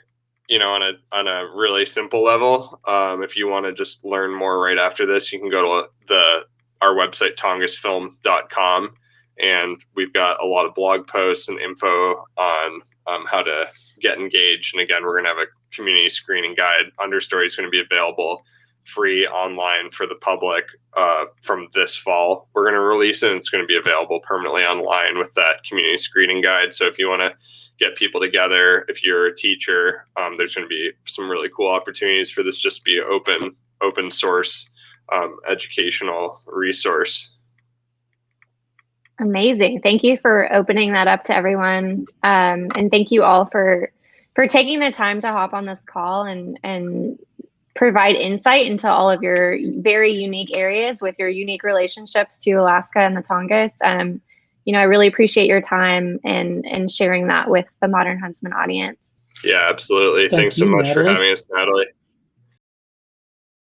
you know, on a really simple level, if you want to just learn more right after this, you can go to our website, tongassfilm.com, and we've got a lot of blog posts and info on how to get engaged. And again, we're going to have a community screening guide. Understory is going to be available free online for the public from this fall. We're going to release it, and it's going to be available permanently online with that community screening guide. So if you want to get people together, if you're a teacher, there's going to be some really cool opportunities for this just be open source educational resource. Amazing. Thank you for opening that up to everyone. And thank you all for taking the time to hop on this call and provide insight into all of your very unique areas with your unique relationships to Alaska and the Tongass. You know, I really appreciate your time and sharing that with the Modern Huntsman audience. Yeah, absolutely. Thanks so much for having us, Natalie.